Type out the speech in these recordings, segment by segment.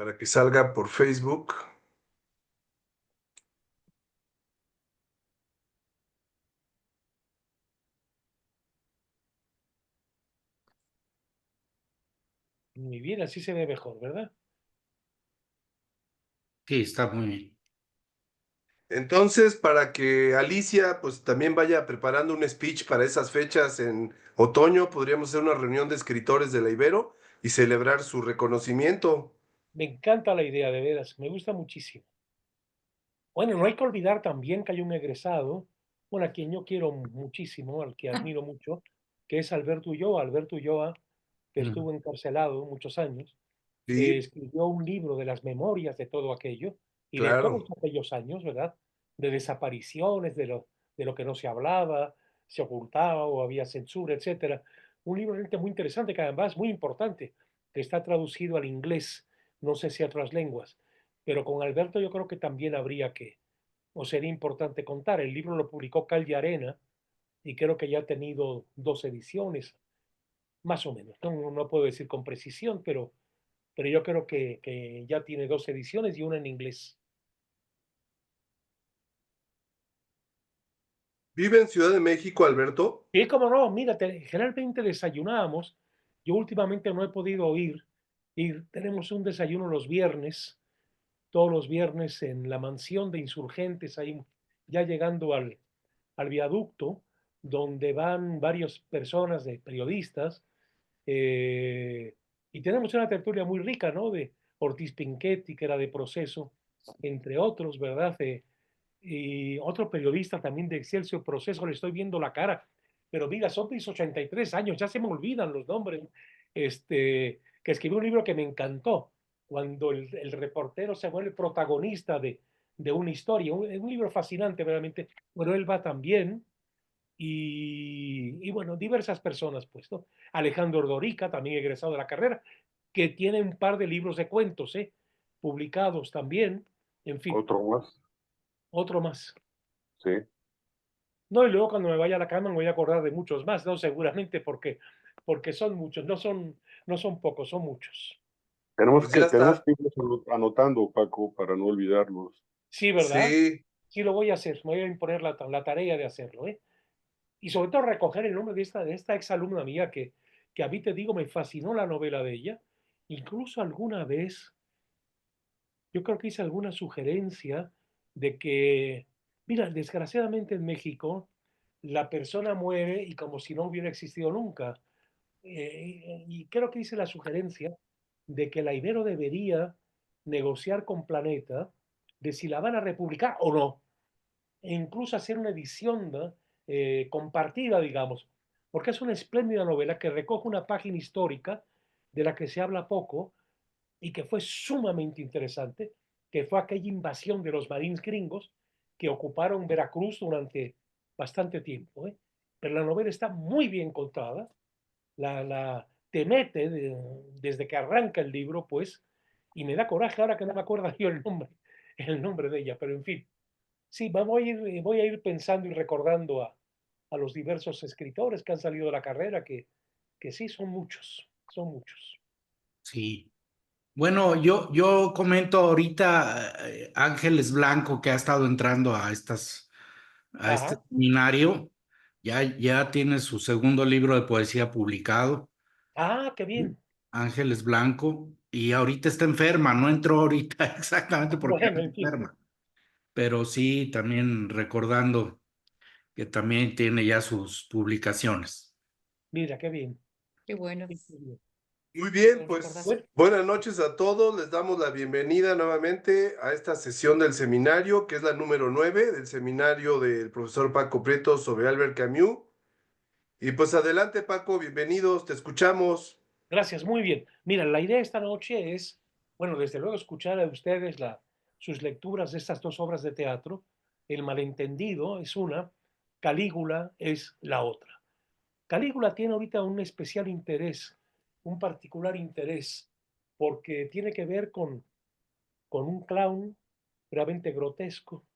para que salga por Facebook. Muy bien, así se ve mejor, ¿verdad? Sí, está muy bien. Entonces, para que Alicia pues también vaya preparando un speech para esas fechas en otoño, podríamos hacer una reunión de escritores de la Ibero y celebrar su reconocimiento. Me encanta la idea, de veras, me gusta muchísimo. Bueno, no hay que olvidar también que hay un egresado, bueno, a quien yo quiero muchísimo, al que admiro mucho, que es Alberto Ulloa. Alberto Ulloa, que Mm. estuvo encarcelado muchos años, Sí, escribió un libro de las memorias de todo aquello y de todos claro. aquellos años, ¿verdad? De desapariciones, de lo que no se hablaba, se ocultaba o había censura, etcétera. Un libro realmente muy interesante, que además es muy importante, que está traducido al inglés, no sé si a otras lenguas, pero con Alberto yo creo que también habría que, o sería importante contar. El libro lo publicó Cal y Arena y creo que ya ha tenido 2 ediciones, más o menos. No puedo decir con precisión, pero yo creo que ya tiene 2 ediciones y una en inglés. ¿Vive en Ciudad de México, Alberto? Y como no, mira, generalmente desayunábamos. Yo últimamente no he podido ir. Tenemos un desayuno los viernes, todos los viernes en la mansión de Insurgentes, ahí ya llegando al viaducto, donde van varias personas de periodistas, eh, y tenemos una tertulia muy rica, ¿no? De Ortiz Pinchetti, que era de Proceso, entre otros, ¿verdad? Y otro periodista también de Excelsior Proceso, le estoy viendo la cara, pero mira, son mis 83 años, ya se me olvidan los nombres, que escribió un libro que me encantó, cuando el reportero se vuelve protagonista de una historia, un libro fascinante realmente. Bueno, él va también, y bueno, diversas personas, pues, ¿no? Alejandro Ordorica, también egresado de la carrera, que tiene un par de libros de cuentos, publicados también, en fin, Otro más, otro más. sí. No, y luego cuando me vaya a la cama me voy a acordar de muchos más, ¿no? Seguramente porque son muchos, no son pocos, son muchos. Pues ya Tenemos está. que irlos anotando, Paco, para no olvidarlos. Sí, ¿verdad? Sí, Sí lo voy a hacer, me voy a imponer la tarea de hacerlo, ¿eh? Y sobre todo recoger el nombre de esta exalumna mía que a mí te digo, me fascinó la novela de ella. Incluso alguna vez, yo creo que hice alguna sugerencia de que, mira, desgraciadamente en México, la persona muere y como si no hubiera existido nunca. Y creo que hice la sugerencia de que la Ibero debería negociar con Planeta de si la van a republicar o no, e incluso hacer una edición, ¿no? Compartida, digamos, porque es una espléndida novela que recoge una página histórica de la que se habla poco y que fue sumamente interesante, que fue aquella invasión de los marines gringos que ocuparon Veracruz durante bastante tiempo, ¿eh? Pero la novela está muy bien contada, te mete desde que arranca el libro, pues, y me da coraje ahora que no me acuerdo yo el nombre de ella, pero en fin. Sí, voy a ir pensando y recordando a los diversos escritores que han salido de la carrera, que sí, son muchos, son muchos. Sí. Bueno, yo comento ahorita Ángeles Blanco, que ha estado entrando a este Ajá. seminario, ya tiene su segundo libro de poesía publicado, Ah, qué bien. Ángeles Blanco, y ahorita está enferma, no entró ahorita exactamente porque Bueno, está en fin, enferma, pero sí también recordando que también tiene ya sus publicaciones. mira, qué bien. Qué bueno Sí, qué bien. muy que bien, lo pues recordaste. Bueno, buenas noches a todos. Les damos la bienvenida nuevamente a esta sesión del seminario, que es la número 9 del seminario del profesor Paco Prieto sobre Albert Camus. Y pues adelante, Paco, bienvenidos, te escuchamos. gracias, muy bien. Mira, la idea esta noche es, bueno, desde luego escuchar a ustedes sus lecturas de estas 2 obras de teatro. El malentendido es una, Calígula es la otra. Calígula tiene ahorita un especial interés, un particular interés, porque tiene que ver con un clown realmente grotesco,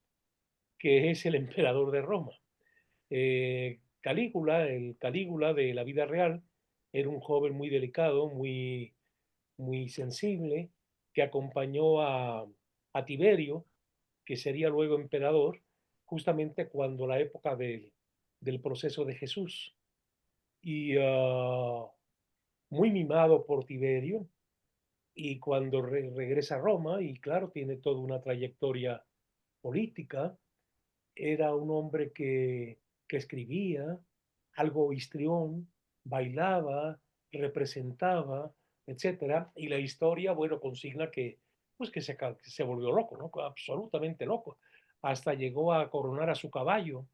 que es el emperador de Roma. Calígula, el Calígula de la vida real, era un joven muy delicado, muy sensible, que acompañó a Tiberio, que sería luego emperador, justamente cuando la época del proceso de Jesús. Y muy mimado por Tiberio, y cuando regresa a Roma, y claro, tiene toda una trayectoria política, era un hombre que escribía, algo histrión, bailaba, representaba, etcétera, y la historia, bueno, consigna que, pues que se volvió loco, ¿no? Absolutamente loco. Hasta llegó a coronar a su caballo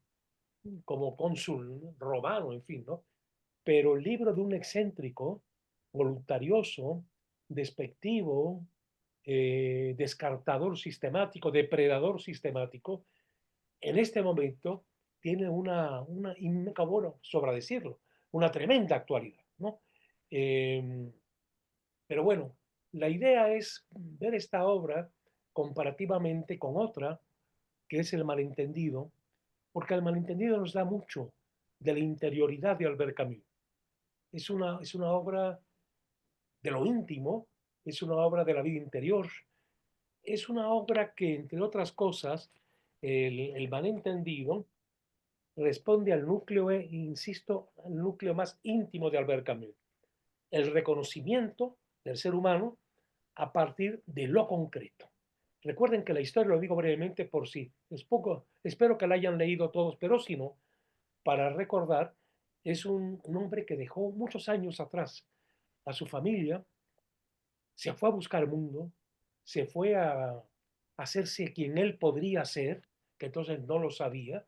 como cónsul romano, en fin, ¿no? Pero el libro de un excéntrico, voluntarioso, despectivo, descartador sistemático, depredador sistemático, en este momento tiene bueno, sobra decirlo, una tremenda actualidad, ¿no? Eh, pero bueno, la idea es ver esta obra comparativamente con otra, que es El malentendido, porque el malentendido nos da mucho de la interioridad de Albert Camus. Es una obra de lo íntimo, es una obra de la vida interior, es una obra que, entre otras cosas, el malentendido responde al núcleo, insisto, al núcleo más íntimo de Albert Camus, el reconocimiento del ser humano a partir de lo concreto. Recuerden que la historia, lo digo brevemente por si es poco, espero que la hayan leído todos, pero si no, para recordar, es un hombre que dejó muchos años atrás a su familia, se fue a buscar el mundo, se fue a hacerse quien él podría ser, que entonces no lo sabía,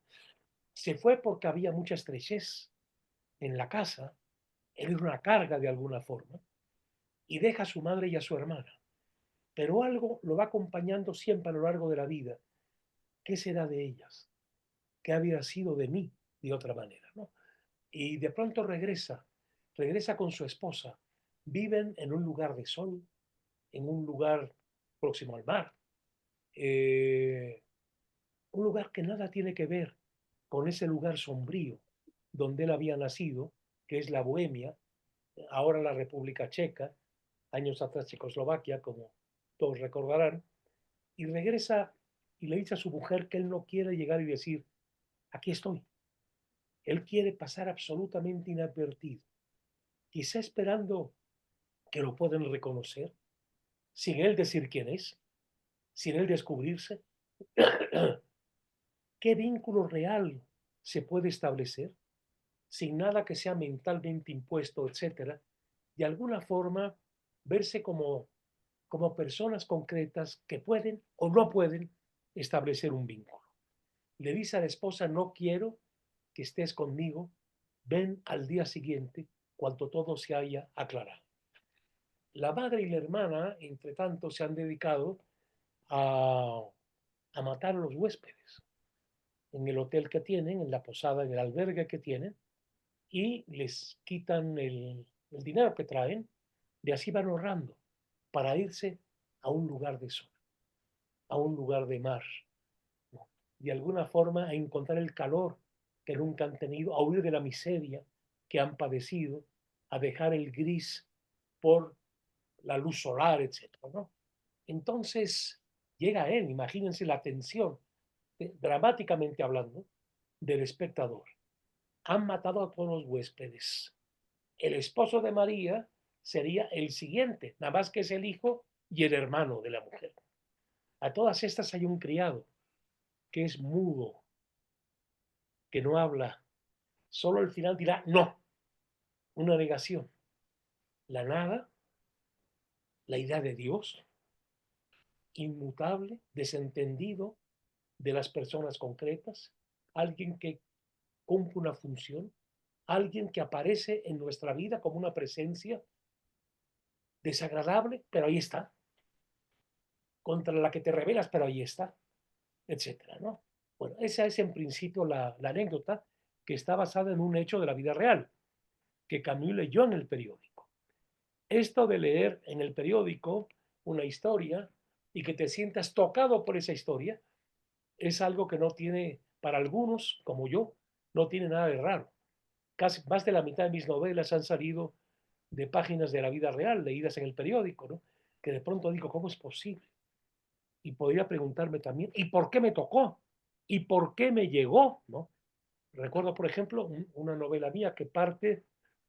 se fue porque había mucha estrechez en la casa, él era una carga de alguna forma, y deja a su madre y a su hermana. Pero algo lo va acompañando siempre a lo largo de la vida. ¿Qué será de ellas? ¿Qué había sido de mí de otra manera? ¿No? Y de pronto regresa con su esposa, viven en un lugar de sol, en un lugar próximo al mar, eh, un lugar que nada tiene que ver con ese lugar sombrío donde él había nacido, que es la Bohemia, ahora la República Checa, años atrás Checoslovaquia, como todos recordarán, y regresa y le dice a su mujer que él no quiere llegar y decir, aquí estoy. Él quiere pasar absolutamente inadvertido, quizá esperando que lo puedan reconocer, sin él decir quién es, sin él descubrirse. ¿Qué vínculo real se puede establecer sin nada que sea mentalmente impuesto, etcétera? De alguna forma, verse como personas concretas que pueden o no pueden establecer un vínculo. Le dice a la esposa, no quiero que estés conmigo, ven al día siguiente cuando todo se haya aclarado. La madre y la hermana, entre tanto, se han dedicado a, a matar a los huéspedes en el hotel que tienen, en la posada, en el albergue que tienen, y les quitan el dinero que traen, y así van ahorrando para irse a un lugar de sol, a un lugar de mar, ¿no? De alguna forma a encontrar el calor que nunca han tenido, a huir de la miseria que han padecido, a dejar el gris por la luz solar, etcétera, ¿no? Entonces llega él, imagínense la tensión, dramáticamente hablando, del espectador. Han matado a todos los huéspedes. El esposo de María sería el siguiente, nada más que es el hijo y el hermano de la mujer. A todas estas hay un criado que es mudo, que no habla. Solo al final dirá no, una negación. La nada, la idea de Dios, inmutable, desentendido de las personas concretas, alguien que cumple una función, alguien que aparece en nuestra vida como una presencia desagradable, pero ahí está, contra la que te rebelas, pero ahí está, etcétera, ¿no? Bueno, esa es en principio la anécdota que está basada en un hecho de la vida real, que Camus leyó en el periódico. Esto de leer en el periódico una historia y que te sientas tocado por esa historia es algo que no tiene, para algunos, como yo, no tiene nada de raro. Casi más de la mitad de mis novelas han salido de páginas de la vida real, leídas en el periódico, ¿no? que de pronto digo, ¿cómo es posible? Y podría preguntarme también, ¿y por qué me tocó? ¿Y por qué me llegó? ¿No? Recuerdo, por ejemplo, una novela mía que parte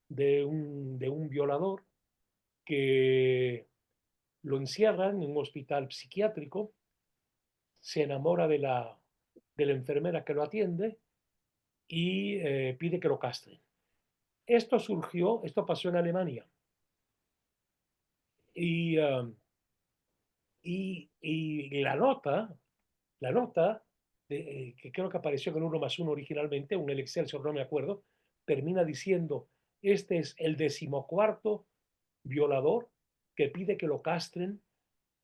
de un violador que lo encierran en un hospital psiquiátrico, se enamora de la enfermera que lo atiende y pide que lo castren. Esto pasó en Alemania y, y la nota que creo que apareció en el 1+1 originalmente, un el Excelsior, no me acuerdo, termina diciendo, este es el 14º violador que pide que lo castren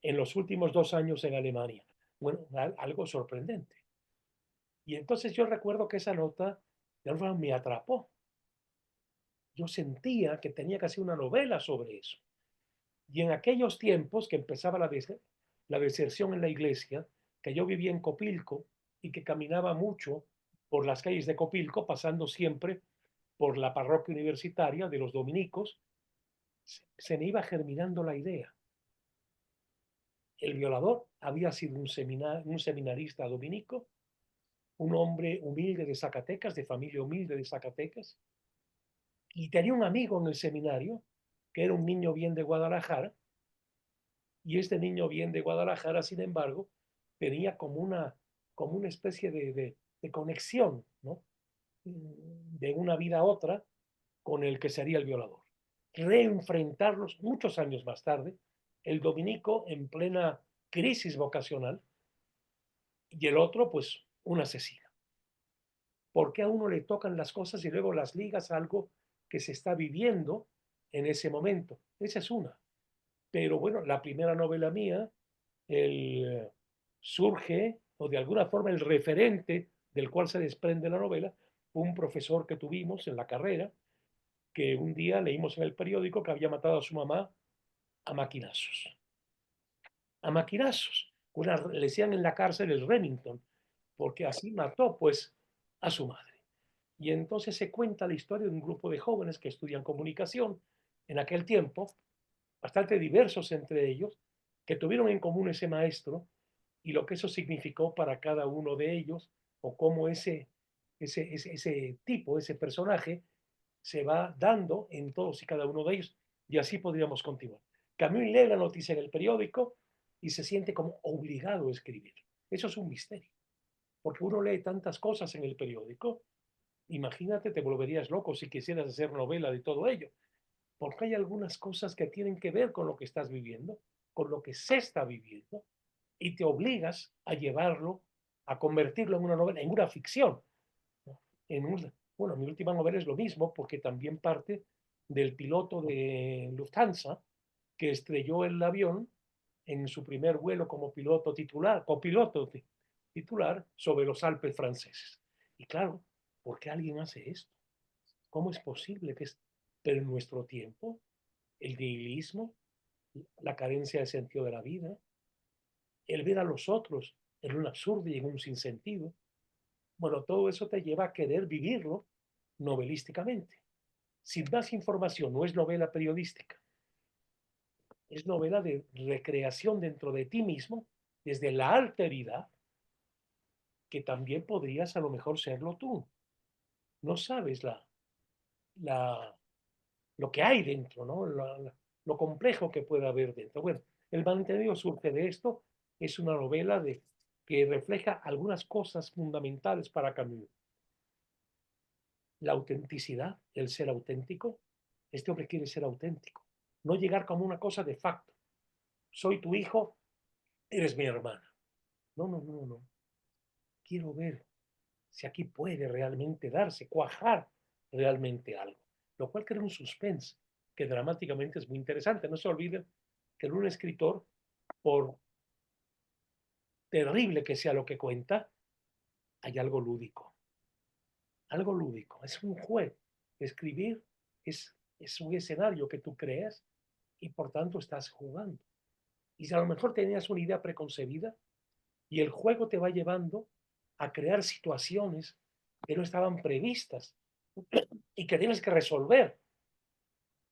en los últimos 2 años en Alemania. Bueno, algo sorprendente. Y entonces yo recuerdo que esa nota de alguna forma me atrapó. Yo sentía que tenía que hacer una novela sobre eso. Y en aquellos tiempos que empezaba la deserción en la iglesia, que yo vivía en Copilco y que caminaba mucho por las calles de Copilco, pasando siempre por la parroquia universitaria de los dominicos, se me iba germinando la idea. El violador había sido un seminarista dominico, un hombre humilde de Zacatecas, de familia humilde de Zacatecas, y tenía un amigo en el seminario que era un niño bien de Guadalajara, y este niño bien de Guadalajara, sin embargo, tenía como una especie de conexión, ¿no? De una vida a otra con el que sería el violador. Reenfrentarlos muchos años más tarde, el dominico en plena crisis vocacional y el otro, pues, un asesino. ¿Por qué a uno le tocan las cosas y luego las ligas a algo que se está viviendo en ese momento? Esa es una. Pero bueno, la primera novela mía, surge, o de alguna forma el referente del cual se desprende la novela, un profesor que tuvimos en la carrera, que un día leímos en el periódico que había matado a su mamá a maquinazos. A maquinazos. Le decían en la cárcel el Remington, porque así mató pues a su madre. Y entonces se cuenta la historia de un grupo de jóvenes que estudian comunicación en aquel tiempo, bastante diversos entre ellos, que tuvieron en común ese maestro y lo que eso significó para cada uno de ellos, o cómo ese tipo, ese personaje, se va dando en todos y cada uno de ellos. Y así podríamos continuar. Camus lee la noticia en el periódico y se siente como obligado a escribir. Eso es un misterio, porque uno lee tantas cosas en el periódico. Imagínate, te volverías loco si quisieras hacer novela de todo ello, porque hay algunas cosas que tienen que ver con lo que estás viviendo, con lo que se está viviendo, y te obligas a llevarlo, a convertirlo en una novela, en una ficción. ¿No? Bueno, mi última novela es lo mismo, porque también parte del piloto de Lufthansa, que estrelló el avión en su primer vuelo como piloto titular, copiloto titular sobre los Alpes franceses. Y claro, ¿por qué alguien hace esto? ¿Cómo es posible que pero en nuestro tiempo, el nihilismo, la carencia de sentido de la vida, el ver a los otros en un absurdo y en un sinsentido, bueno, todo eso te lleva a querer vivirlo novelísticamente. Sin más información, no es novela periodística, es novela de recreación dentro de ti mismo, desde la alteridad, que también podrías a lo mejor serlo tú. No sabes la, lo que hay dentro, ¿no? Lo complejo que puede haber dentro. Bueno, El mantenido surge de esto, es una novela que refleja algunas cosas fundamentales para Camus. La autenticidad, el ser auténtico. Este hombre quiere ser auténtico, no llegar como una cosa de facto. Soy tu hijo, eres mi hermana. No, no, no, no. Quiero ver si aquí puede realmente darse, cuajar realmente algo, lo cual crea un suspense que dramáticamente es muy interesante. No se olviden que en un escritor, por terrible que sea lo que cuenta, hay algo lúdico. Algo lúdico. Es un juego. Escribir es un escenario que tú creas y por tanto estás jugando. Y si a lo mejor tenías una idea preconcebida y el juego te va llevando a crear situaciones que no estaban previstas y que tienes que resolver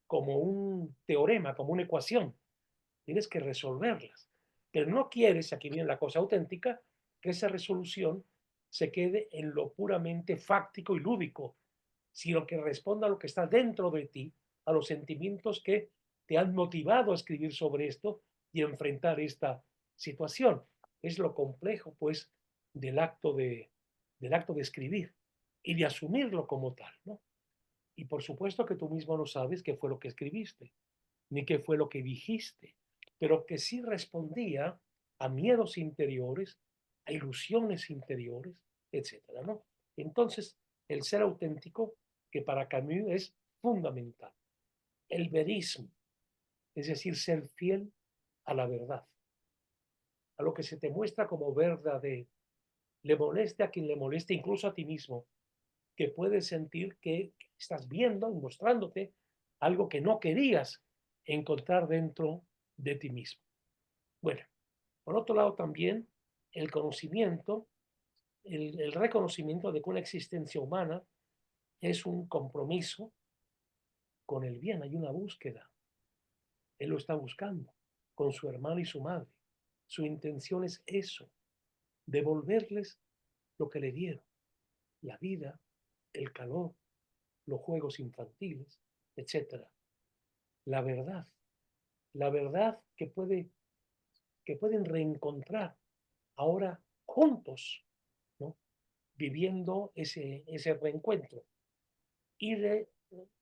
como un teorema, como una ecuación. tienes que resolverlas. Pero no quieres, aquí viene la cosa auténtica, que esa resolución se quede en lo puramente fáctico y lúdico, sino que responda a lo que está dentro de ti, a los sentimientos que te han motivado a escribir sobre esto y enfrentar esta situación. Es lo complejo, pues, del acto de escribir y de asumirlo como tal, ¿no? Y por supuesto que tú mismo no sabes qué fue lo que escribiste, ni qué fue lo que dijiste, pero que sí respondía a miedos interiores, a ilusiones interiores, etcétera, ¿no? Entonces, el ser auténtico, que para Camus es fundamental. El verismo, es decir, ser fiel a la verdad, a lo que se te muestra como verdadero. Le moleste a quien le moleste, incluso a ti mismo, que puedes sentir que estás viendo y mostrándote algo que no querías encontrar dentro de ti mismo. Bueno, por otro lado también el conocimiento, el reconocimiento de que una existencia humana es un compromiso con el bien, hay una búsqueda. Él lo está buscando con su hermano y su madre. Su intención es eso, devolverles lo que le dieron, la vida, el calor, los juegos infantiles, etcétera. La verdad, la verdad que pueden reencontrar ahora juntos, ¿no? Viviendo ese reencuentro. Y,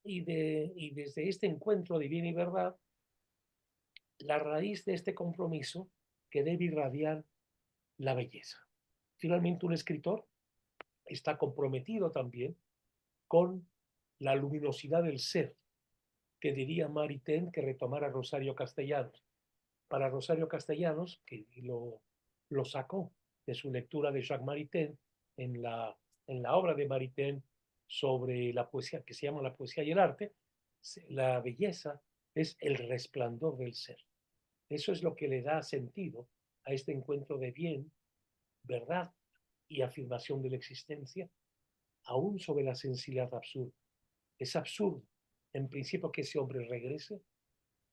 y desde este encuentro de bien y verdad, la raíz de este compromiso que debe irradiar la belleza. Finalmente, un escritor está comprometido también con la luminosidad del ser, que diría Maritain que retomara Rosario Castellanos. Para Rosario Castellanos, que lo sacó de su lectura de Jacques Maritain en la obra de Maritain sobre la poesía, que se llama La poesía y el arte, la belleza es el resplandor del ser. Eso es lo que le da sentido a este encuentro de bien, verdad y afirmación de la existencia, aún sobre la sensibilidad absurda. Es absurdo, en principio, que ese hombre regrese,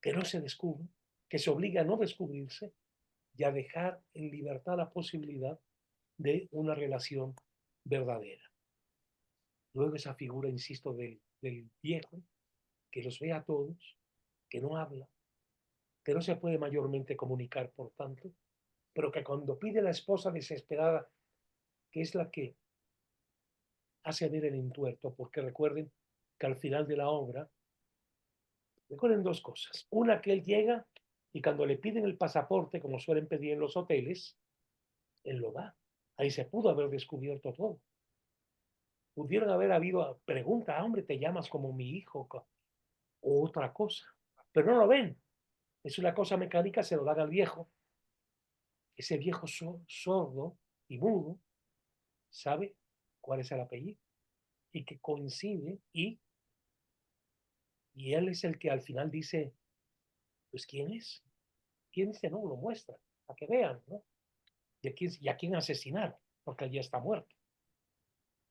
que no se descubra, que se obligue a no descubrirse y a dejar en libertad la posibilidad de una relación verdadera. Luego esa figura, insisto, del viejo, que los ve a todos, que no habla, que no se puede mayormente comunicar, por tanto, pero que cuando pide a la esposa desesperada, que es la que hace ver el entuerto, porque recuerden que al final de la obra, recuerden dos cosas. Una, que él llega y cuando le piden el pasaporte, como suelen pedir en los hoteles, él lo da. Ahí se pudo haber descubierto todo. Pudieron haber habido preguntas, hombre, te llamas como mi hijo, o otra cosa. Pero no lo ven. Es una cosa mecánica, se lo dan al viejo. Ese viejo sordo y mudo sabe cuál es el apellido y que coincide y él es el que al final dice, pues ¿quién es? ¿Quién es? No, lo muestra, para que vean, ¿no? Y a quién asesinaron, porque él ya está muerto.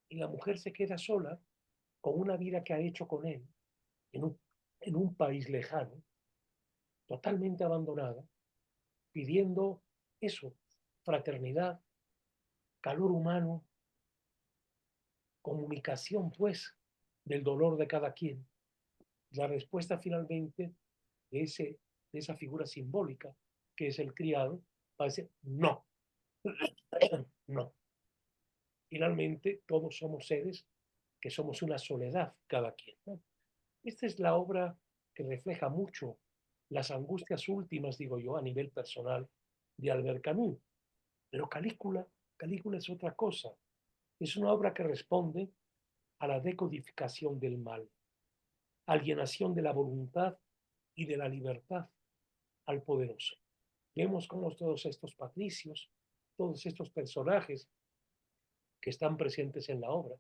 Y la mujer se queda sola con una vida que ha hecho con él en un país lejano, totalmente abandonada, pidiendo eso, fraternidad, calor humano, comunicación, pues, del dolor de cada quien. La respuesta finalmente de, de esa figura simbólica que es el criado, va a decir no, no. Finalmente, todos somos seres que somos una soledad cada quien, ¿no? Esta es la obra que refleja mucho las angustias últimas, digo yo, a nivel personal de Albert Camus. Pero Calígula es otra cosa. Es una obra que responde a la decodificación del mal, alienación de la voluntad y de la libertad al poderoso. Vemos cómo todos estos patricios, todos estos personajes que están presentes en la obra,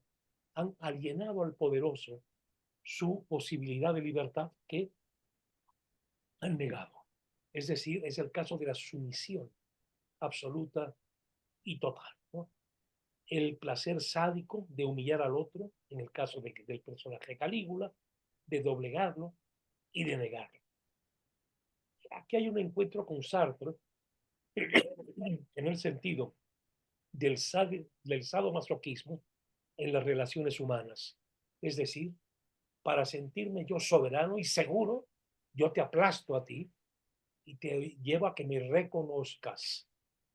han alienado al poderoso su posibilidad de libertad que han negado. Es decir, es el caso de la sumisión absoluta y total, ¿no? El placer sádico de humillar al otro, en el caso del personaje Calígula, de doblegarlo y de negarlo. aquí hay un encuentro con Sartre en el sentido del sadomasoquismo en las relaciones humanas. Es decir, para sentirme yo soberano y seguro, yo te aplasto a ti y te llevo a que me reconozcas.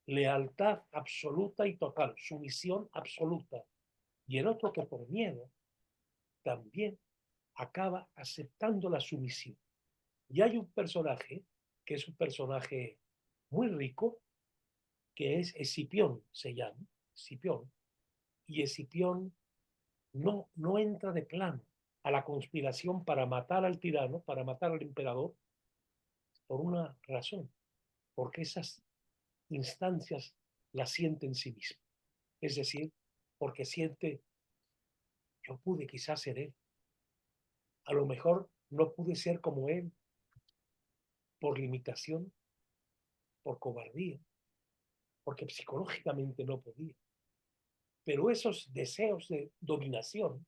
Lealtad absoluta y total, sumisión absoluta. Y el otro que por miedo también acaba aceptando la sumisión. Y hay un personaje que es un personaje muy rico, que es Escipión, se llama, Escipión, y Escipión no entra de plano a la conspiración para matar al tirano, para matar al emperador, por una razón, porque esas instancias las siente en sí mismo. Es decir, porque siente, yo pude quizás ser él, a lo mejor no pude ser como él por limitación, por cobardía, porque psicológicamente no podía. Pero esos deseos de dominación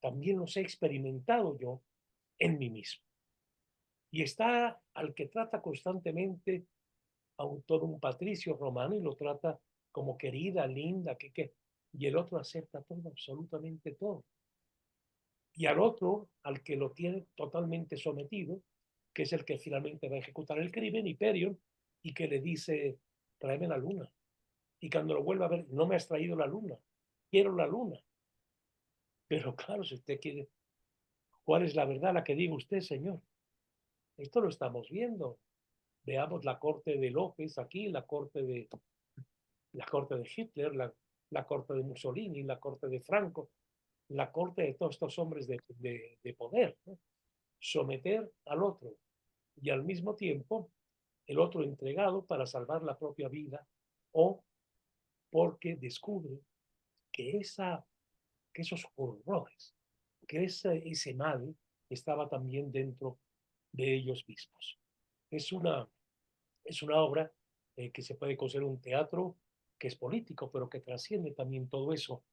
también los he experimentado yo en mí mismo. Y está al que trata constantemente a todo un patricio romano y lo trata como querida, linda, y el otro acepta todo, absolutamente todo. Y al otro, al que lo tiene totalmente sometido, que es el que finalmente va a ejecutar el crimen, Hiperion, y que le dice, tráeme la luna. Y cuando lo vuelve a ver, no me has traído la luna, quiero la luna. Pero claro, si usted quiere, ¿cuál es la verdad la que diga usted, señor? Esto lo estamos viendo. Veamos la corte de López aquí, la corte de Hitler, la corte de Mussolini, la corte de Franco, la corte de todos estos hombres de poder, ¿no? Someter al otro y al mismo tiempo el otro entregado para salvar la propia vida o porque descubre que, que esos horrores, que ese mal estaba también dentro de ellos mismos. Es una, es una obra que se puede considerar un teatro que es político, pero que trasciende también todo eso.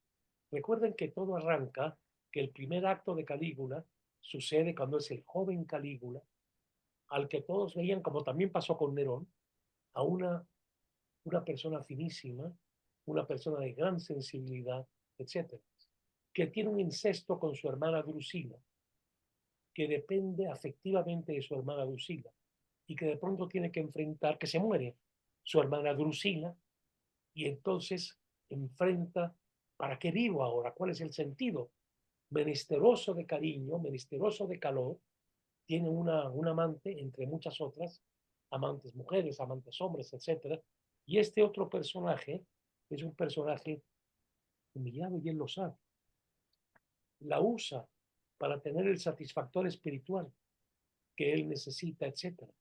Recuerden que todo arranca, que el primer acto de Calígula sucede cuando es el joven Calígula, al que todos veían, como también pasó con Nerón, a una persona finísima, una persona de gran sensibilidad, etcétera, que tiene un incesto con su hermana Drusila, que depende afectivamente de su hermana Drusila, y que de pronto tiene que enfrentar, que se muere su hermana Drusila, y entonces enfrenta, ¿para qué vivo ahora? ¿Cuál es el sentido? Menesteroso de cariño, menesteroso de calor, tiene una amante, entre muchas otras, amantes mujeres, amantes hombres, etcétera. Y este otro personaje es un personaje humillado y él lo sabe. La usa para tener el satisfactor espiritual que él necesita, etcétera.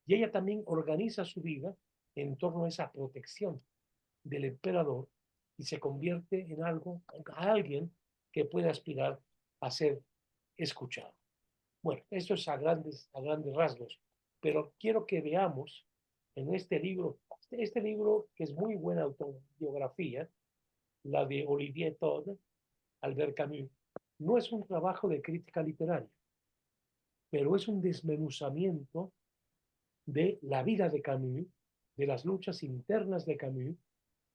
Y ella también organiza su vida en torno a esa protección del emperador y se convierte en algo, a alguien que puede aspirar a ser escuchado. Bueno, esto es a grandes rasgos, pero quiero que veamos en este libro que es muy buena autobiografía, la de Olivier Todd, Albert Camus, no es un trabajo de crítica literaria, pero es un desmenuzamiento de la vida de Camus, de las luchas internas de Camus,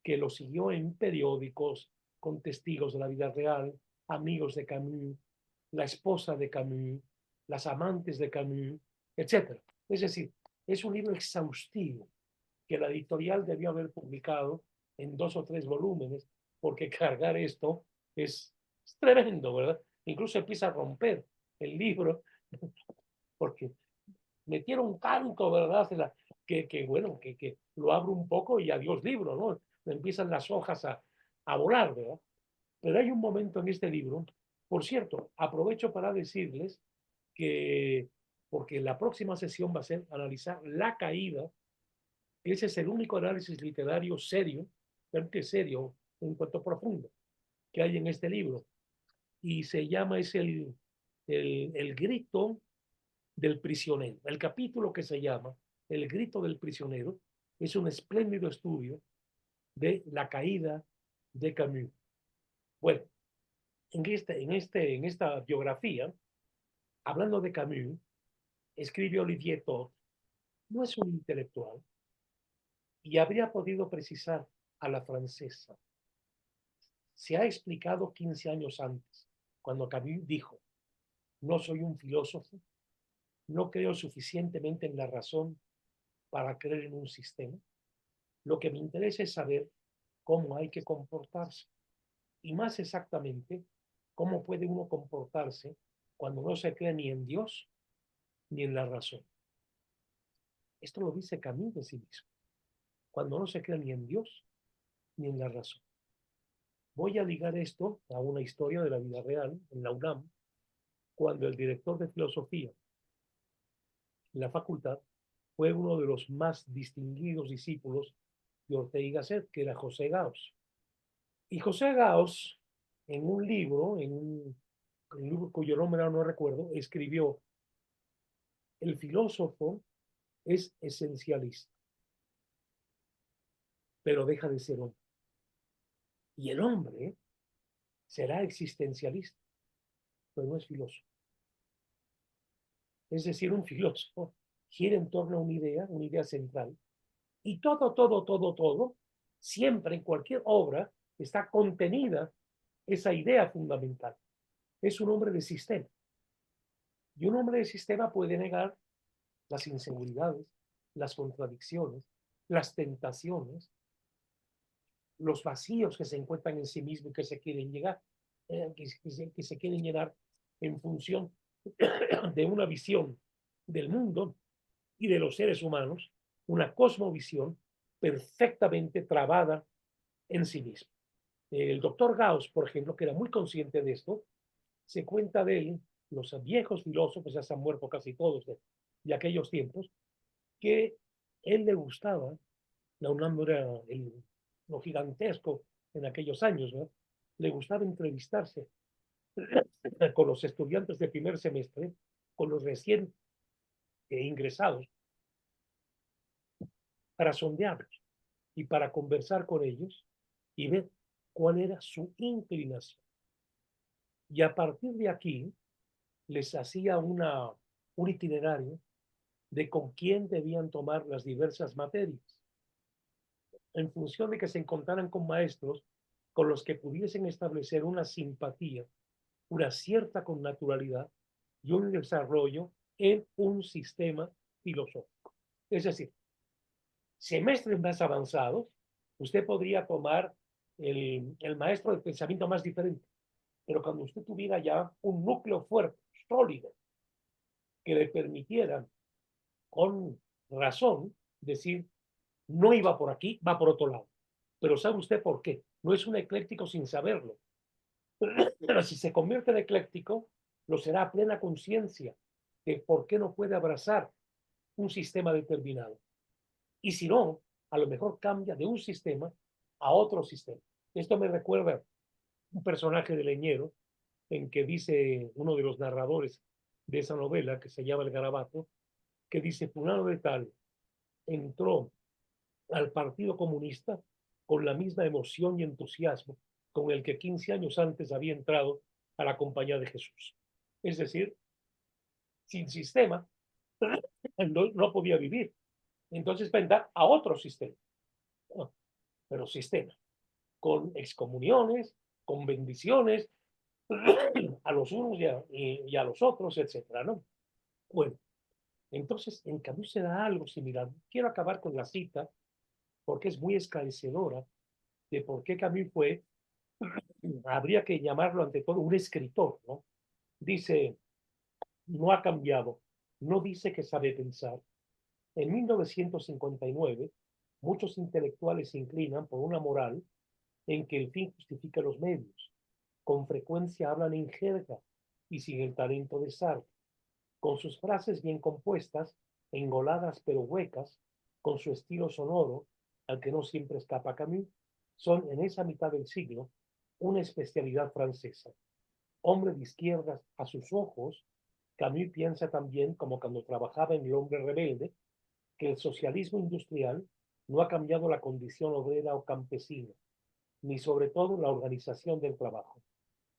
que lo siguió en periódicos, con testigos de la vida real, amigos de Camus, la esposa de Camus, las amantes de Camus, etc. Es decir, es un libro exhaustivo que la editorial debió haber publicado en 2 o 3 volúmenes, porque cargar esto es tremendo, ¿verdad? Incluso empieza a romper el libro, porque metieron tanto, ¿verdad? Bueno, que lo abro un poco y adiós libro, ¿no? Empiezan las hojas a volar, ¿verdad? Pero hay un momento en este libro, por cierto, aprovecho para decirles que, porque la próxima sesión va a ser analizar La Caída, ese es el único análisis literario serio, realmente serio, en cuanto profundo, que hay en este libro. Y se llama, es el grito del prisionero. El capítulo que se llama El grito del prisionero es un espléndido estudio de la caída de Camus. Bueno, en esta biografía, hablando de Camus, escribe Olivier Todd no es un intelectual y habría podido precisar a la francesa. Se ha explicado 15 años antes, cuando Camus dijo, no soy un filósofo, no creo suficientemente en la razón para creer en un sistema. Lo que me interesa es saber cómo hay que comportarse y más exactamente cómo puede uno comportarse cuando no se cree ni en Dios ni en la razón. Esto lo dice Camus de sí mismo, cuando no se cree ni en Dios ni en la razón. Voy a ligar esto a una historia de la vida real en la UNAM, cuando el director de filosofía en la facultad fue uno de los más distinguidos discípulos de Ortega y Gasset, que era José Gauss. Y José Gauss, en un libro, un libro cuyo nombre no recuerdo, escribió, el filósofo es esencialista, pero deja de ser hombre. Y el hombre será existencialista, pero no es filósofo. Es decir, un filósofo gira en torno a una idea central, y todo, siempre en cualquier obra está contenida esa idea fundamental. Es un hombre de sistema. Y un hombre de sistema puede negar las inseguridades, las contradicciones, las tentaciones, los vacíos que se encuentran en sí mismo y que se quieren llegar, que se quieren llenar en función de una visión del mundo y de los seres humanos, una cosmovisión perfectamente trabada en sí mismo. El doctor Gauss, por ejemplo, que era muy consciente de esto, se cuenta de él, los viejos filósofos ya se han muerto casi todos de aquellos tiempos, que él le gustaba, la UNAM era lo gigantesco en aquellos años, ¿no? Le gustaba entrevistarse con los estudiantes de primer semestre, con los recién ingresados, para sondearlos y para conversar con ellos y ver cuál era su inclinación. Y a partir de aquí les hacía un itinerario de con quién debían tomar las diversas materias, en función de que se encontraran con maestros con los que pudiesen establecer una simpatía, una cierta connaturalidad y un desarrollo en un sistema filosófico. Es decir, semestres más avanzados, usted podría tomar el maestro del pensamiento más diferente, pero cuando usted tuviera ya un núcleo fuerte, sólido, que le permitiera con razón decir, no iba por aquí, va por otro lado. Pero ¿sabe usted por qué? No es un ecléctico sin saberlo. Pero si se convierte en ecléctico, lo será a plena conciencia de por qué no puede abrazar un sistema determinado. Y si no, a lo mejor cambia de un sistema a otro sistema. Esto me recuerda un personaje de Leñero, en que dice uno de los narradores de esa novela, que se llama El Garabato, que dice, fulano de tal entró al Partido Comunista con la misma emoción y entusiasmo con el que 15 años antes había entrado a la Compañía de Jesús. Es decir, sin sistema no podía vivir. Entonces vendrá a otro sistema, no, pero sistema, con excomuniones, con bendiciones a los unos y a los otros, etcétera, ¿no? Bueno, entonces en Camus se da algo similar. Quiero acabar con la cita porque es muy esclarecedora de por qué Camus fue, habría que llamarlo ante todo un escritor, ¿no? Dice, no ha cambiado, no dice que sabe pensar. En 1959, muchos intelectuales se inclinan por una moral en que el fin justifica los medios. Con frecuencia hablan en jerga y sin el talento de Sartre, con sus frases bien compuestas, engoladas pero huecas, con su estilo sonoro, al que no siempre escapa Camus, son en esa mitad del siglo una especialidad francesa. Hombre de izquierdas a sus ojos, Camus piensa también, como cuando trabajaba en El hombre rebelde, que el socialismo industrial no ha cambiado la condición obrera o campesina, ni sobre todo la organización del trabajo.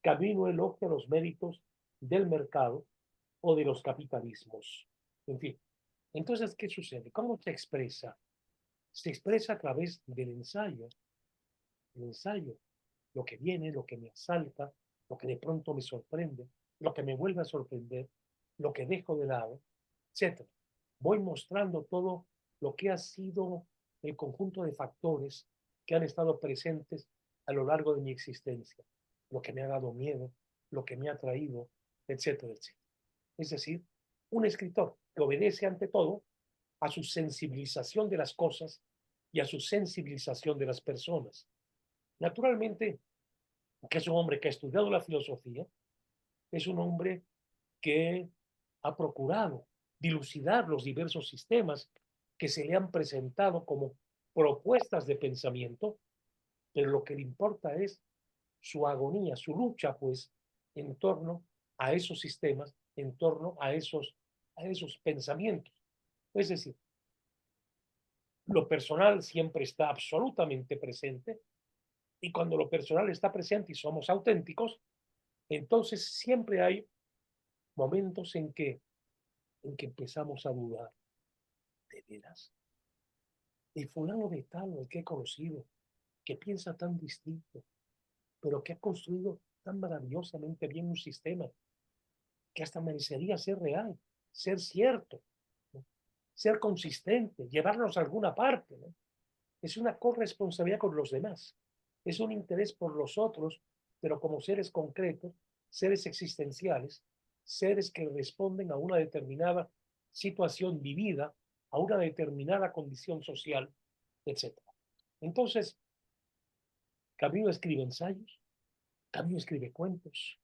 Camus no elogia los méritos del mercado o de los capitalismos. En fin, Entonces, ¿qué sucede? ¿Cómo se expresa? Se expresa a través del ensayo. El ensayo, lo que viene, lo que me asalta, lo que de pronto me sorprende, lo que me vuelve a sorprender, lo que dejo de lado, etcétera. Voy mostrando todo lo que ha sido el conjunto de factores que han estado presentes a lo largo de mi existencia, lo que me ha dado miedo, lo que me ha traído, etcétera, etcétera. Es decir, un escritor que obedece ante todo a su sensibilización de las cosas y a su sensibilización de las personas. Naturalmente, que es un hombre que ha estudiado la filosofía, es un hombre que ha procurado dilucidar los diversos sistemas que se le han presentado como propuestas de pensamiento, pero lo que le importa es su agonía, su lucha, pues, en torno a esos sistemas, en torno a esos pensamientos. Es decir, lo personal siempre está absolutamente presente y cuando lo personal está presente y somos auténticos, entonces siempre hay momentos en que empezamos a dudar, ¿de veras? El fulano de tal, el que he conocido, que piensa tan distinto, pero que ha construido tan maravillosamente bien un sistema, que hasta merecería ser real, ser cierto, ¿no? Ser consistente, llevarnos a alguna parte, ¿no? Es una corresponsabilidad con los demás, es un interés por los otros, pero como seres concretos, seres existenciales, seres que responden a una determinada situación vivida, a una determinada condición social, etcétera. Entonces, Camus escribe ensayos, Camus escribe cuentos,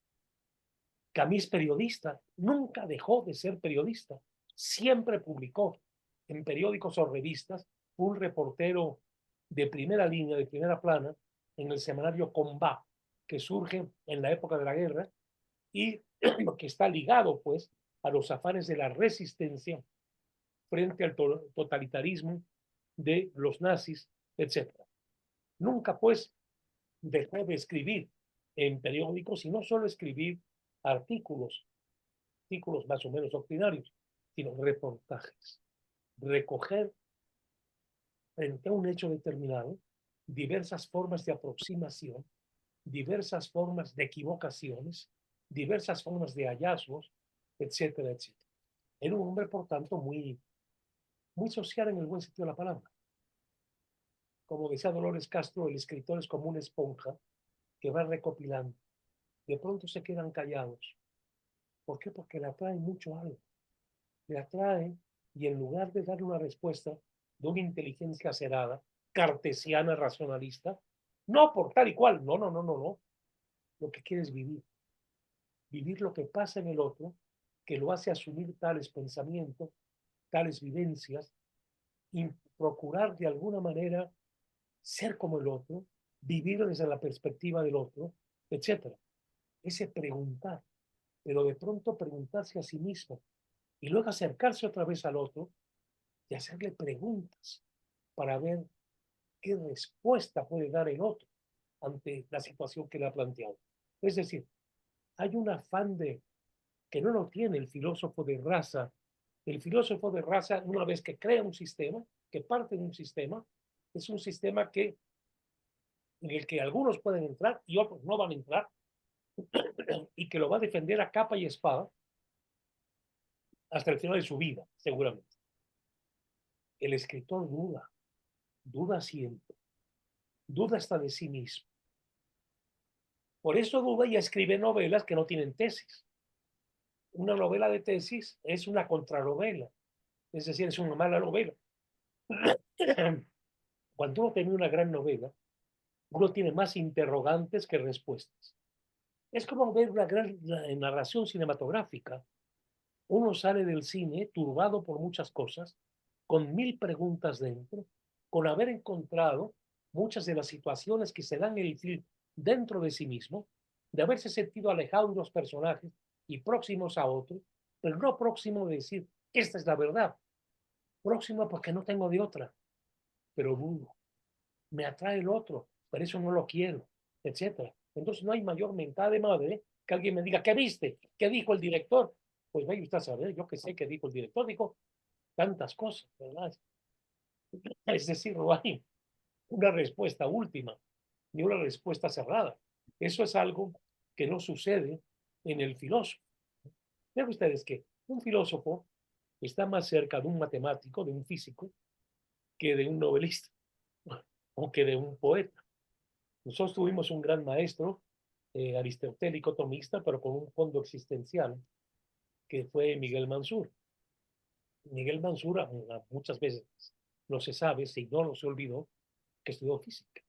Camus es periodista, nunca dejó de ser periodista, siempre publicó en periódicos o revistas, un reportero de primera línea, de primera plana, en el semanario Combat, que surge en la época de la guerra y que está ligado, pues, a los afanes de la resistencia frente al totalitarismo de los nazis, etcétera. Nunca, pues, dejó de escribir en periódicos y no solo escribir artículos, artículos más o menos doctrinarios, sino reportajes. Recoger frente a un hecho determinado diversas formas de aproximación, diversas formas de equivocaciones, diversas formas de hallazgos, etcétera, etcétera. Era un hombre, por tanto, muy social en el buen sentido de la palabra. Como decía Dolores Castro, el escritor es como una esponja que va recopilando. De pronto se quedan callados. ¿Por qué? Porque le atrae mucho algo. Le atrae y en lugar de dar una respuesta de una inteligencia acerada, cartesiana, racionalista, no por tal y cual, no, no, no, no, no. Lo que quiere es vivir. Vivir lo que pasa en el otro, que lo hace asumir tales pensamientos, tales vivencias, y procurar de alguna manera ser como el otro, vivir desde la perspectiva del otro, etcétera. Ese preguntar, pero de pronto preguntarse a sí mismo y luego acercarse otra vez al otro y hacerle preguntas para ver qué respuesta puede dar el otro ante la situación que le ha planteado. Es decir, hay un afán que no lo tiene el filósofo de raza. El filósofo de raza, una vez que crea un sistema, que parte de un sistema, es un sistema en el que algunos pueden entrar y otros no van a entrar, y que lo va a defender a capa y espada hasta el final de su vida, seguramente. El escritor duda siempre, duda hasta de sí mismo. Por eso duda y escribe novelas que no tienen tesis. Una novela de tesis es una contranovela, es decir, es una mala novela. Cuando uno tiene una gran novela, uno tiene más interrogantes que respuestas. Es como ver una gran narración cinematográfica. Uno sale del cine turbado por muchas cosas, con 1000 preguntas dentro, con haber encontrado muchas de las situaciones que se dan en el film dentro de sí mismo, de haberse sentido alejado de los personajes y próximos a otros, pero no próximo de decir, esta es la verdad, próximo porque no tengo de otra, pero dudo, me atrae el otro, por eso no lo quiero, etcétera. Entonces no hay mayor mentada de madre que alguien me diga, ¿qué viste? ¿Qué dijo el director? Pues vaya usted a saber, yo que sé qué dijo el director. Dijo, tantas cosas, ¿verdad? Es decir, no hay una respuesta última, ni una respuesta cerrada. Eso es algo que no sucede en el filósofo. Vean ustedes que un filósofo está más cerca de un matemático, de un físico, que de un novelista o que de un poeta. Nosotros tuvimos un gran maestro, aristotélico tomista, pero con un fondo existencial, que fue Miguel Mansur. Miguel Mansur muchas veces no se sabe, se ignora, se olvidó que estudió física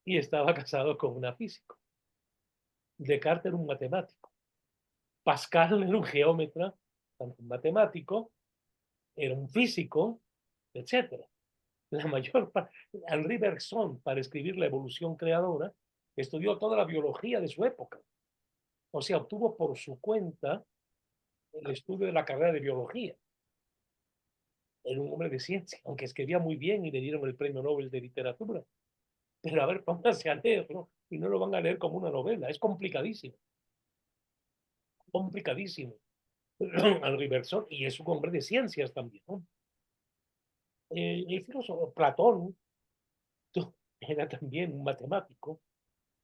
y estaba casado con una física. Descartes era un matemático. Pascal era un geómetra, un matemático, era un físico, etc. La mayor parte, Henri Bergson, para escribir La evolución creadora, estudió toda la biología de su época. O sea, obtuvo por su cuenta el estudio de la carrera de biología. Era un hombre de ciencia, aunque escribía muy bien y le dieron el premio Nobel de literatura. Pero a ver, pónganse a leerlo y no lo van a leer como una novela. Es complicadísimo. Complicadísimo. Henri Bergson, y es un hombre de ciencias también, ¿no? El filósofo Platón era también un matemático,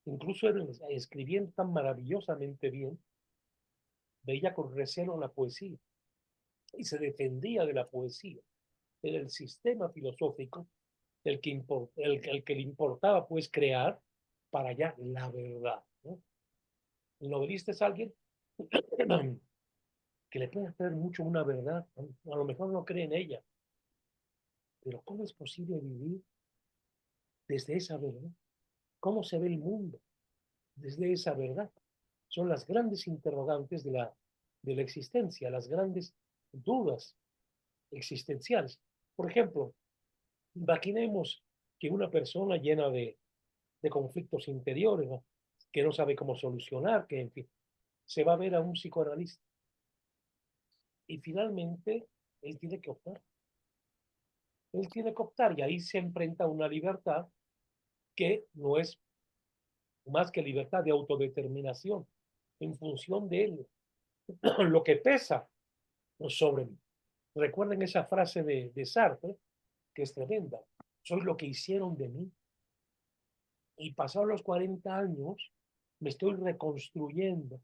incluso escribiendo tan maravillosamente bien, veía con recelo la poesía y se defendía de la poesía. Era el sistema filosófico el que le importaba pues crear para allá la verdad, ¿no? El novelista es alguien que le puede hacer mucho una verdad, a lo mejor no cree en ella, pero ¿cómo es posible vivir desde esa verdad? ¿Cómo se ve el mundo desde esa verdad? Son las grandes interrogantes de la existencia, las grandes dudas existenciales. Por ejemplo, imaginemos que una persona llena de conflictos interiores, ¿no? Que no sabe cómo solucionar, que en fin, se va a ver a un psicoanalista y finalmente él tiene que optar. Él tiene que optar y ahí se enfrenta a una libertad que no es más que libertad de autodeterminación en función de él, lo que pesa sobre mí. Recuerden esa frase de Sartre, que es tremenda. Soy lo que hicieron de mí. Y pasados los 40 años, me estoy reconstruyendo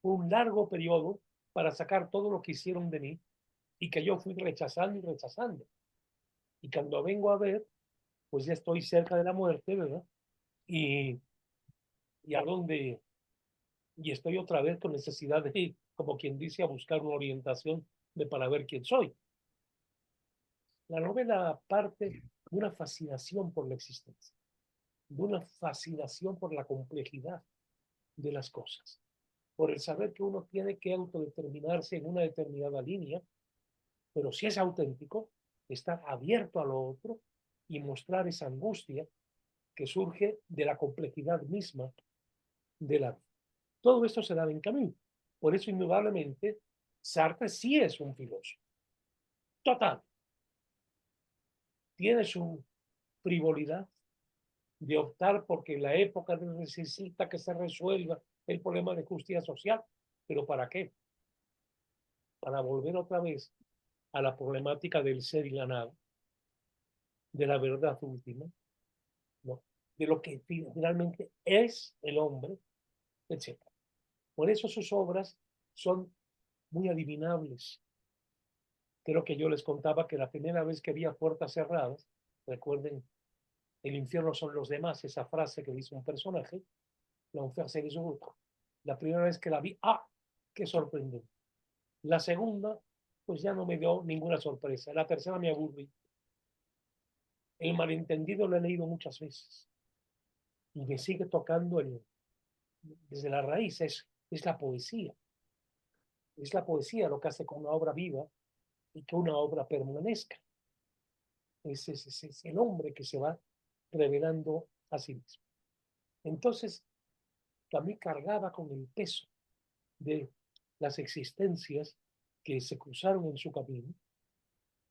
un largo periodo para sacar todo lo que hicieron de mí y que yo fui rechazando y rechazando. Y cuando vengo a ver, pues ya estoy cerca de la muerte, ¿verdad? Y, y a dónde, y estoy otra vez con necesidad de ir, como quien dice, a buscar una orientación para ver quién soy. La novela parte de una fascinación por la existencia, de una fascinación por la complejidad de las cosas, por el saber que uno tiene que autodeterminarse en una determinada línea, pero si es auténtico, estar abierto a lo otro y mostrar esa angustia que surge de la complejidad misma de la vida. Todo esto se da en Camus. Por eso, indudablemente, Sartre sí es un filósofo. Total. Tiene su frivolidad de optar porque la época necesita que se resuelva el problema de justicia social. ¿Pero para qué? Para volver otra vez a la problemática del ser y la nada, de la verdad última, ¿no? De lo que finalmente es el hombre, etc. Por eso sus obras son muy adivinables. Creo que yo les contaba que la primera vez que vi a puertas cerradas, recuerden, el infierno son los demás, esa frase que dice un personaje, l'enfer c'est les autres. La primera vez que la vi, qué sorprendente. La segunda, pues ya no me dio ninguna sorpresa. La tercera me aburrí. El malentendido lo he leído muchas veces y me sigue tocando desde la raíz. Es la poesía. Es la poesía lo que hace con una obra viva y que una obra permanezca. Es el hombre que se va revelando a sí mismo. Entonces, también cargaba con el peso de las existencias que se cruzaron en su camino,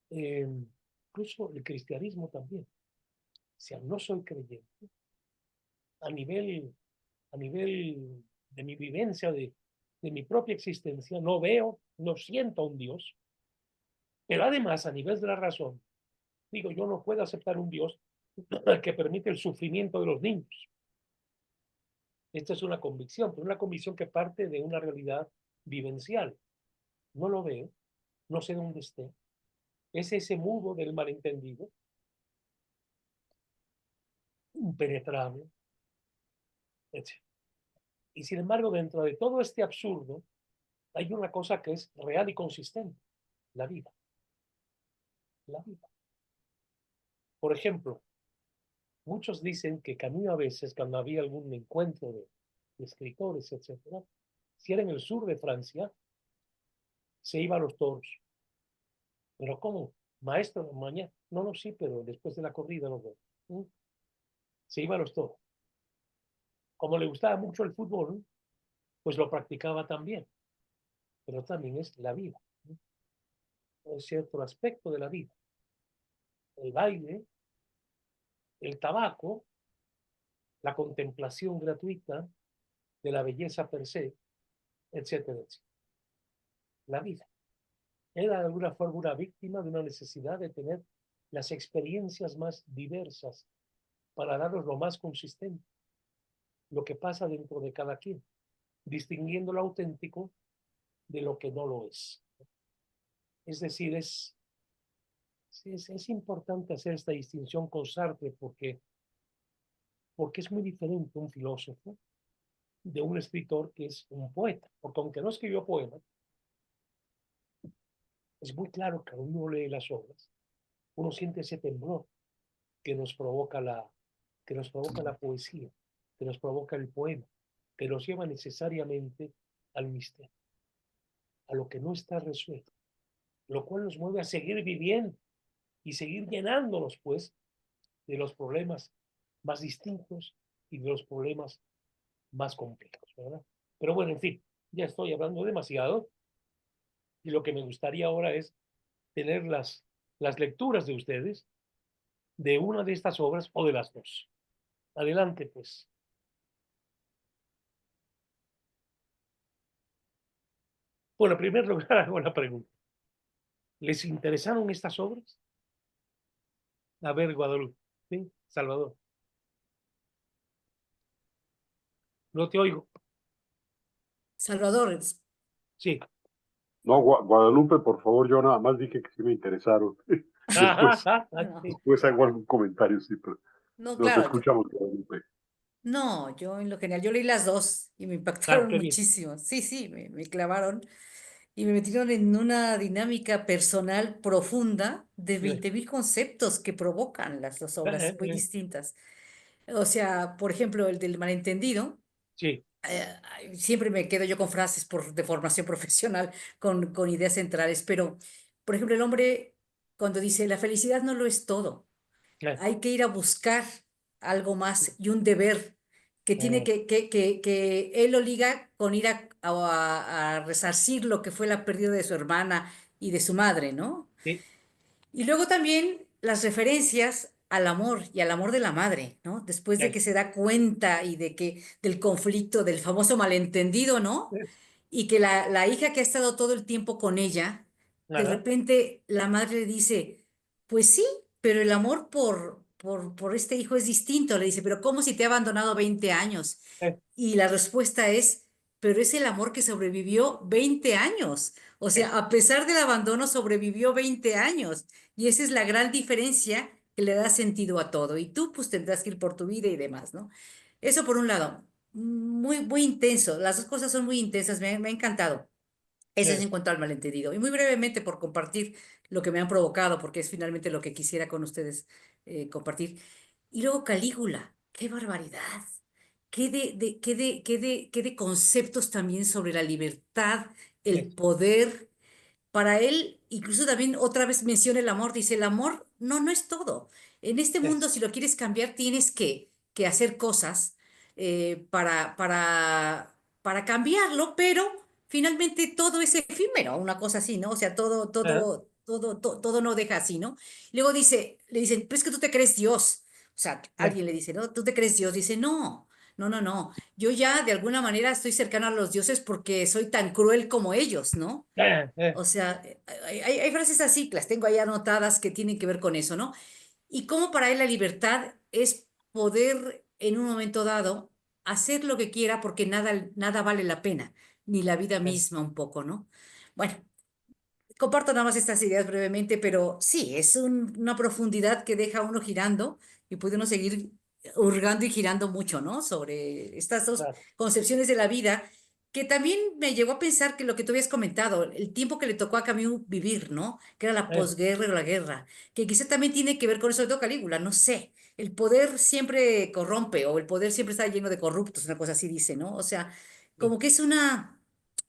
incluso el cristianismo también. O sea, no soy creyente. A nivel, a nivel de mi vivencia, de mi propia existencia, no veo, no siento a un Dios, Pero además, a nivel de la razón, digo, yo no puedo aceptar un Dios que permite el sufrimiento de los niños. Esta es una convicción, pero una convicción que parte de una realidad vivencial. No lo veo, no sé dónde esté. Es ese muro del malentendido, impenetrable, etc. Y sin embargo, dentro de todo este absurdo, hay una cosa que es real y consistente, la vida. La vida. Por ejemplo, muchos dicen que Camus a veces, cuando había algún encuentro de escritores, etcétera, si era en el sur de Francia, se iba a los toros. Pero ¿cómo? Maestro, mañana. No, no, sí, pero después de la corrida nos vemos. Se iba a los toros. Como le gustaba mucho el fútbol, pues lo practicaba también. Pero también es la vida. Es cierto aspecto de la vida. El baile, el tabaco, la contemplación gratuita de la belleza per se, etcétera, etcétera. La vida. Era de alguna forma una víctima de una necesidad de tener las experiencias más diversas para darnos lo más consistente, lo que pasa dentro de cada quien, distinguiendo lo auténtico de lo que no lo es. Es decir, es importante hacer esta distinción con Sartre porque es muy diferente un filósofo de un escritor que es un poeta, porque aunque no escribió poemas, es muy claro que uno lee las obras, uno siente ese temblor que nos provoca la poesía, que nos provoca el poema, que nos lleva necesariamente al misterio, a lo que no está resuelto, lo cual nos mueve a seguir viviendo y seguir llenándonos, pues, de los problemas más distintos y de los problemas más complejos, ¿verdad? Pero bueno, en fin, ya estoy hablando demasiado y lo que me gustaría ahora es tener las lecturas de ustedes de una de estas obras o de las dos. Adelante, pues. Bueno, en primer lugar hago la pregunta. ¿Les interesaron estas obras? A ver, Guadalupe. ¿Sí? Salvador. No te oigo. Salvador, Sí. No, Guadalupe, por favor, yo nada más dije que sí me interesaron. Después, no, Sí. después hago algún comentario, sí, pero no, nos claro, escuchamos, Guadalupe. no, yo en lo general, yo leí las dos y me Ah, impactaron qué bien. muchísimo. Sí, sí, me clavaron y me metieron en una dinámica personal profunda de Eh, 20.000 conceptos que provocan las dos obras eh, muy eh, distintas. O sea, por ejemplo, el del malentendido. Sí. Siempre me quedo yo con frases de formación profesional, con ideas centrales, pero, por ejemplo, el hombre cuando dice, la felicidad no lo es todo, Eh, hay que ir a buscar algo más y un deber que tiene eh, que él lo liga con ir a resarcir lo que fue la pérdida de su hermana y de su madre, ¿no? sí. Y luego también las referencias al amor y al amor de la madre, ¿no? Después de Eh, que se da cuenta y de que del conflicto, del famoso malentendido, ¿no? eh, Y que la hija que ha estado todo el tiempo con ella, de Ajá. repente la madre le dice, pues sí, pero el amor por este hijo es distinto. Le dice, pero ¿cómo si te ha abandonado 20 años? Eh, Y la respuesta es, pero es el amor que sobrevivió 20 años. O eh, sea, a pesar del abandono, sobrevivió 20 años. Y esa es la gran diferencia que le da sentido a todo. Y tú, pues, tendrás que ir por tu vida y demás, ¿no? Eso por un lado, muy, muy intenso. Las dos cosas son muy intensas, me ha encantado. Eso es eh, en cuanto al malentendido. Y muy brevemente, por compartir lo que me han provocado, porque es finalmente lo que quisiera con ustedes compartir. Y luego Calígula, qué barbaridad. Qué de conceptos también sobre la libertad, eh, el poder. Para él, incluso también otra vez menciona el amor, dice, el amor no es todo. En este eh, mundo, si lo quieres cambiar, tienes que hacer cosas para cambiarlo, pero finalmente todo es efímero, una cosa así, ¿no? O sea, ajá. todo no deja así, ¿no? Luego dice, le dicen, pero es que tú te crees Dios. O sea, Eh, alguien le dice, ¿no? ¿Tú te crees Dios? Dice, No, no, no. Yo ya de alguna manera estoy cercana a los dioses porque soy tan cruel como ellos, ¿no? O sea, hay frases así que las tengo ahí anotadas que tienen que ver con eso, ¿no? Y cómo para él la libertad es poder en un momento dado hacer lo que quiera porque nada vale la pena, ni la vida misma un poco, ¿no? Bueno, comparto nada más estas ideas brevemente, pero sí, es una profundidad que deja a uno girando y puede uno seguir hurgando y girando mucho, ¿no? Sobre estas dos Claro. concepciones de la vida, que también me llegó a pensar que lo que tú habías comentado, el tiempo que le tocó a Camus vivir, ¿no? Que era la posguerra o la guerra, que quizá también tiene que ver con eso de todo Calígula, no sé. El poder siempre corrompe o el poder siempre está lleno de corruptos, una cosa así dice, ¿no? O sea, como que es una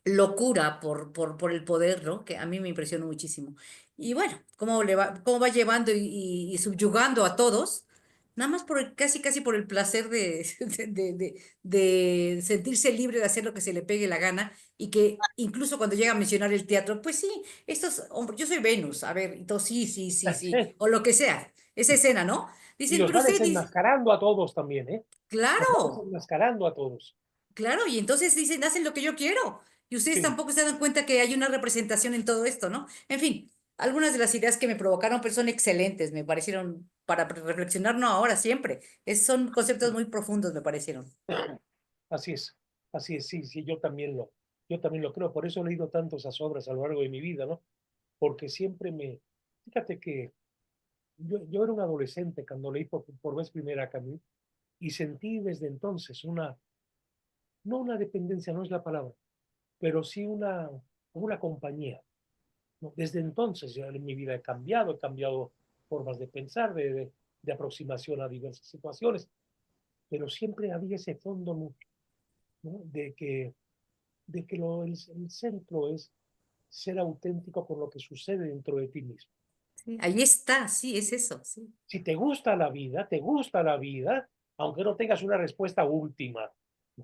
locura por el poder, ¿no? Que a mí me impresionó muchísimo. Y bueno, cómo va llevando y subyugando a todos, nada más casi por el placer de sentirse libre de hacer lo que se le pegue la gana y que incluso cuando llega a mencionar el teatro, pues sí, estos hombres, yo soy Venus, a ver, entonces sí, o lo que sea, esa escena, ¿no? Y Dicen, los pero va usted dice, desenmascarando a todos también, ¿eh? Los va claro. desenmascarando a todos. Claro, y entonces dicen, hacen lo que yo quiero. Y ustedes Sí. tampoco se dan cuenta que hay una representación en todo esto, ¿no? En fin, algunas de las ideas que me provocaron pero son excelentes, me parecieron para reflexionar, no ahora, siempre. Son conceptos muy profundos, me parecieron. Así es, sí, sí, yo también lo creo, por eso he leído tanto esas obras a lo largo de mi vida, ¿no? Porque fíjate que yo era un adolescente cuando leí por vez primera a Camus y sentí desde entonces no una dependencia, no es la palabra, pero sí una compañía, ¿no? Desde entonces ya en mi vida he cambiado formas de pensar, de aproximación a diversas situaciones, pero siempre había ese fondo, ¿no? El centro es ser auténtico con lo que sucede dentro de ti mismo. Sí, ahí está, sí, es eso, sí. Si te gusta la vida, aunque no tengas una respuesta última,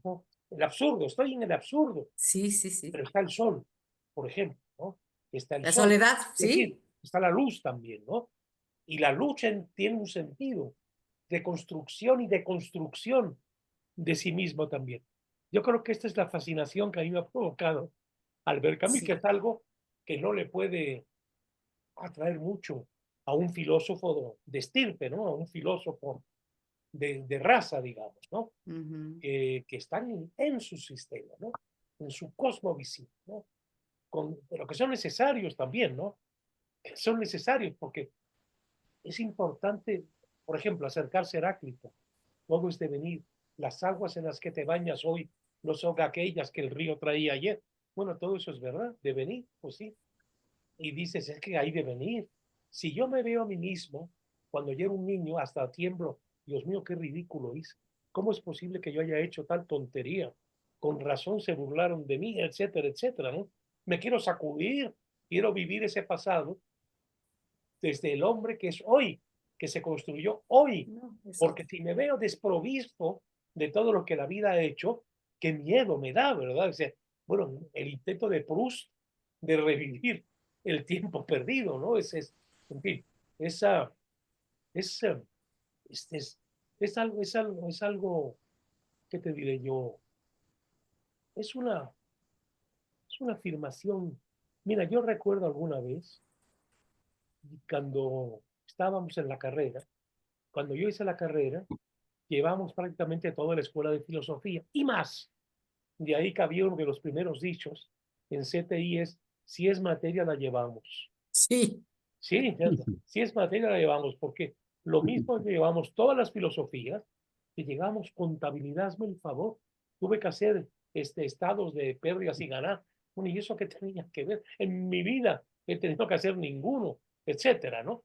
¿no? El absurdo, estoy en el absurdo, Sí, sí, sí. pero está el sol, por ejemplo, ¿no? Está el La sol, soledad, es decir, sí. está la luz también, ¿no? Y la lucha tiene un sentido de construcción y de construcción de sí mismo también. Yo creo que esta es la fascinación que a mí me ha provocado al ver Camus, que Sí, es algo que no le puede atraer mucho a un filósofo de estirpe, ¿no? A un filósofo de raza, digamos, ¿no? ujú, Que están en su sistema, ¿no? En su cosmovisión, ¿no? Pero que son necesarios también, ¿no? Son necesarios porque es importante, por ejemplo, acercarse a Heráclito. Todo es devenir. Las aguas en las que te bañas hoy no son aquellas que el río traía ayer. Bueno, todo eso es verdad, devenir, pues sí. Y dices, es que hay devenir. Si yo me veo a mí mismo, cuando yo era un niño, hasta tiemblo, Dios mío, qué ridículo hice. ¿Cómo es posible que yo haya hecho tal tontería? Con razón se burlaron de mí, etcétera, etcétera, ¿no? Me quiero sacudir, quiero vivir ese pasado desde el hombre que es hoy, que se construyó hoy. no, eso. Porque si me veo desprovisto de todo lo que la vida ha hecho, qué miedo me da, ¿verdad? O sea, bueno, el intento de Proust de revivir el tiempo perdido, ¿no? En fin, esa, es, es, es, es algo, ¿qué te diré yo? Es una, es una afirmación. Mira, yo recuerdo alguna vez, cuando estábamos en la carrera, cuando yo hice la carrera, llevamos prácticamente toda la escuela de filosofía y más. De ahí cabía uno de los primeros dichos en CTI es, si es materia la llevamos. Sí, Sí, si es materia la llevamos, porque lo mismo es que llevamos todas las filosofías, que llegamos contabilidad, hazme el favor. Tuve que hacer estados de pérdidas y ganar. Bueno, ¿y eso qué tenía que ver? En mi vida he tenido que hacer ninguno, etcétera, ¿no?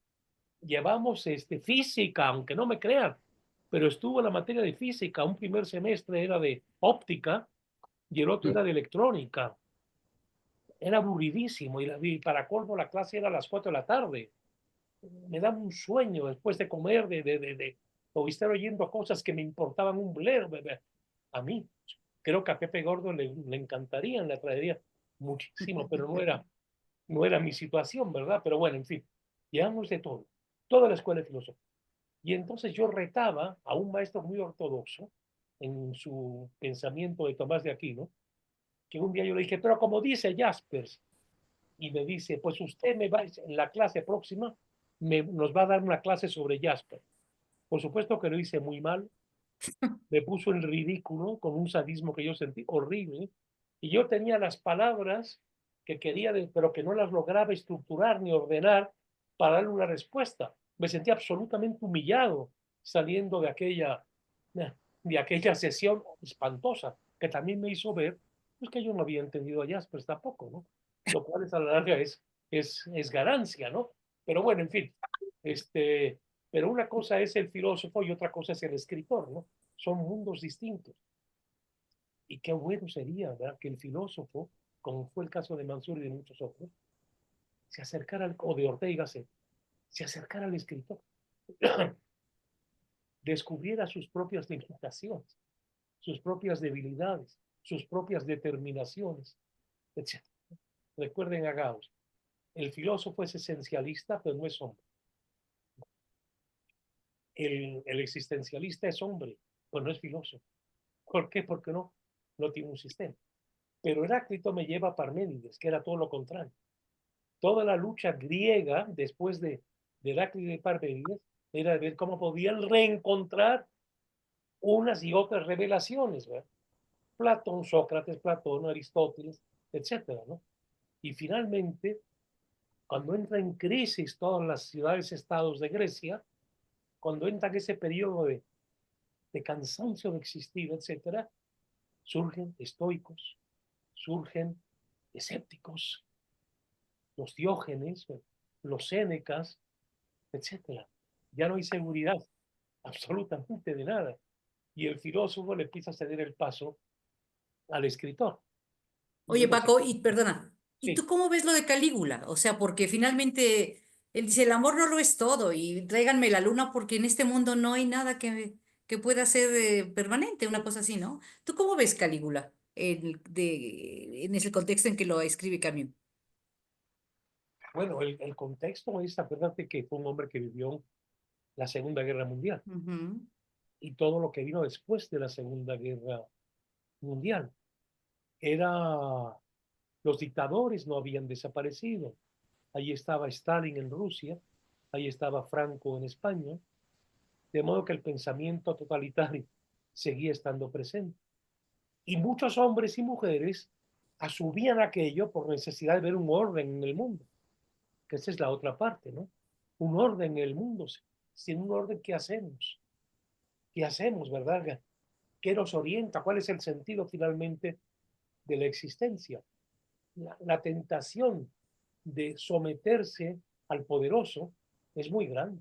Llevamos física, aunque no me crean, pero estuvo la materia de física. Un primer semestre era de óptica y el otro era de electrónica. Era aburridísimo y para colmo la clase era a las 4 de la tarde. Me daba un sueño después de comer, o estar oyendo cosas que me importaban un blero. A mí, creo que a Pepe Gordo le encantarían, le atraería muchísimo, pero no era mi situación, ¿verdad? Pero bueno, en fin, llevamos de todo, toda la escuela de filosofía. Y entonces yo retaba a un maestro muy ortodoxo, en su pensamiento de Tomás de Aquino, que un día yo le dije, pero como dice Jaspers, y me dice, pues usted me va, en la clase próxima, nos va a dar una clase sobre Jasper. Por supuesto que lo hice muy mal, me puso en ridículo con un sadismo que yo sentí horrible, y yo tenía las palabras que quería, pero que no las lograba estructurar ni ordenar para darle una respuesta. Me sentí absolutamente humillado saliendo de aquella sesión espantosa, que también me hizo ver pues, que yo no había entendido a Jaspers tampoco, ¿no? Lo cual a la larga es ganancia, ¿no? Pero bueno, en fin, pero una cosa es el filósofo y otra cosa es el escritor, ¿no? Son mundos distintos. Y qué bueno sería, ¿verdad? Que el filósofo, como fue el caso de Mansur y de muchos otros, se acercara, o de Ortega, se acercara al escritor, descubriera sus propias limitaciones, sus propias debilidades, sus propias determinaciones, etc. Recuerden a Gauss, el filósofo es esencialista, pero no es hombre. El existencialista es hombre, pero no es filósofo. ¿Por qué? Porque no tiene un sistema. Pero Heráclito me lleva a Parménides, que era todo lo contrario. Toda la lucha griega después de Heráclito y Parménides era ver cómo podían reencontrar unas y otras revelaciones, ¿verdad? Platón, Sócrates, Platón, Aristóteles, etcétera, ¿no? Y finalmente, cuando entra en crisis todas las ciudades-estados de Grecia, cuando entra en ese periodo de cansancio de existir, etcétera, surgen estoicos, surgen escépticos, los Diógenes, los Sénecas, etcétera. Ya no hay seguridad absolutamente de nada. Y el filósofo le empieza a ceder el paso al escritor. Oye, Digo, Paco, y perdona, ¿y sí, tú cómo ves lo de Calígula? O sea, porque finalmente él dice, el amor no lo es todo y tráiganme la luna porque en este mundo no hay nada que pueda ser permanente, una cosa así, ¿no? ¿Tú cómo ves Calígula en ese contexto en que lo escribe Camus? bueno, el contexto es, acuérdate que fue un hombre que vivió la Segunda Guerra Mundial Ujú. y todo lo que vino después de la Segunda Guerra Mundial. Los dictadores no habían desaparecido. Ahí estaba Stalin en Rusia, ahí estaba Franco en España, de modo que el pensamiento totalitario seguía estando presente. Y muchos hombres y mujeres asumían aquello por necesidad de ver un orden en el mundo, que esa es la otra parte, ¿no? Un orden en el mundo. Sin un orden, ¿qué hacemos? ¿Qué hacemos, verdad? ¿Qué nos orienta? ¿Cuál es el sentido finalmente de la existencia? La tentación de someterse al poderoso es muy grande.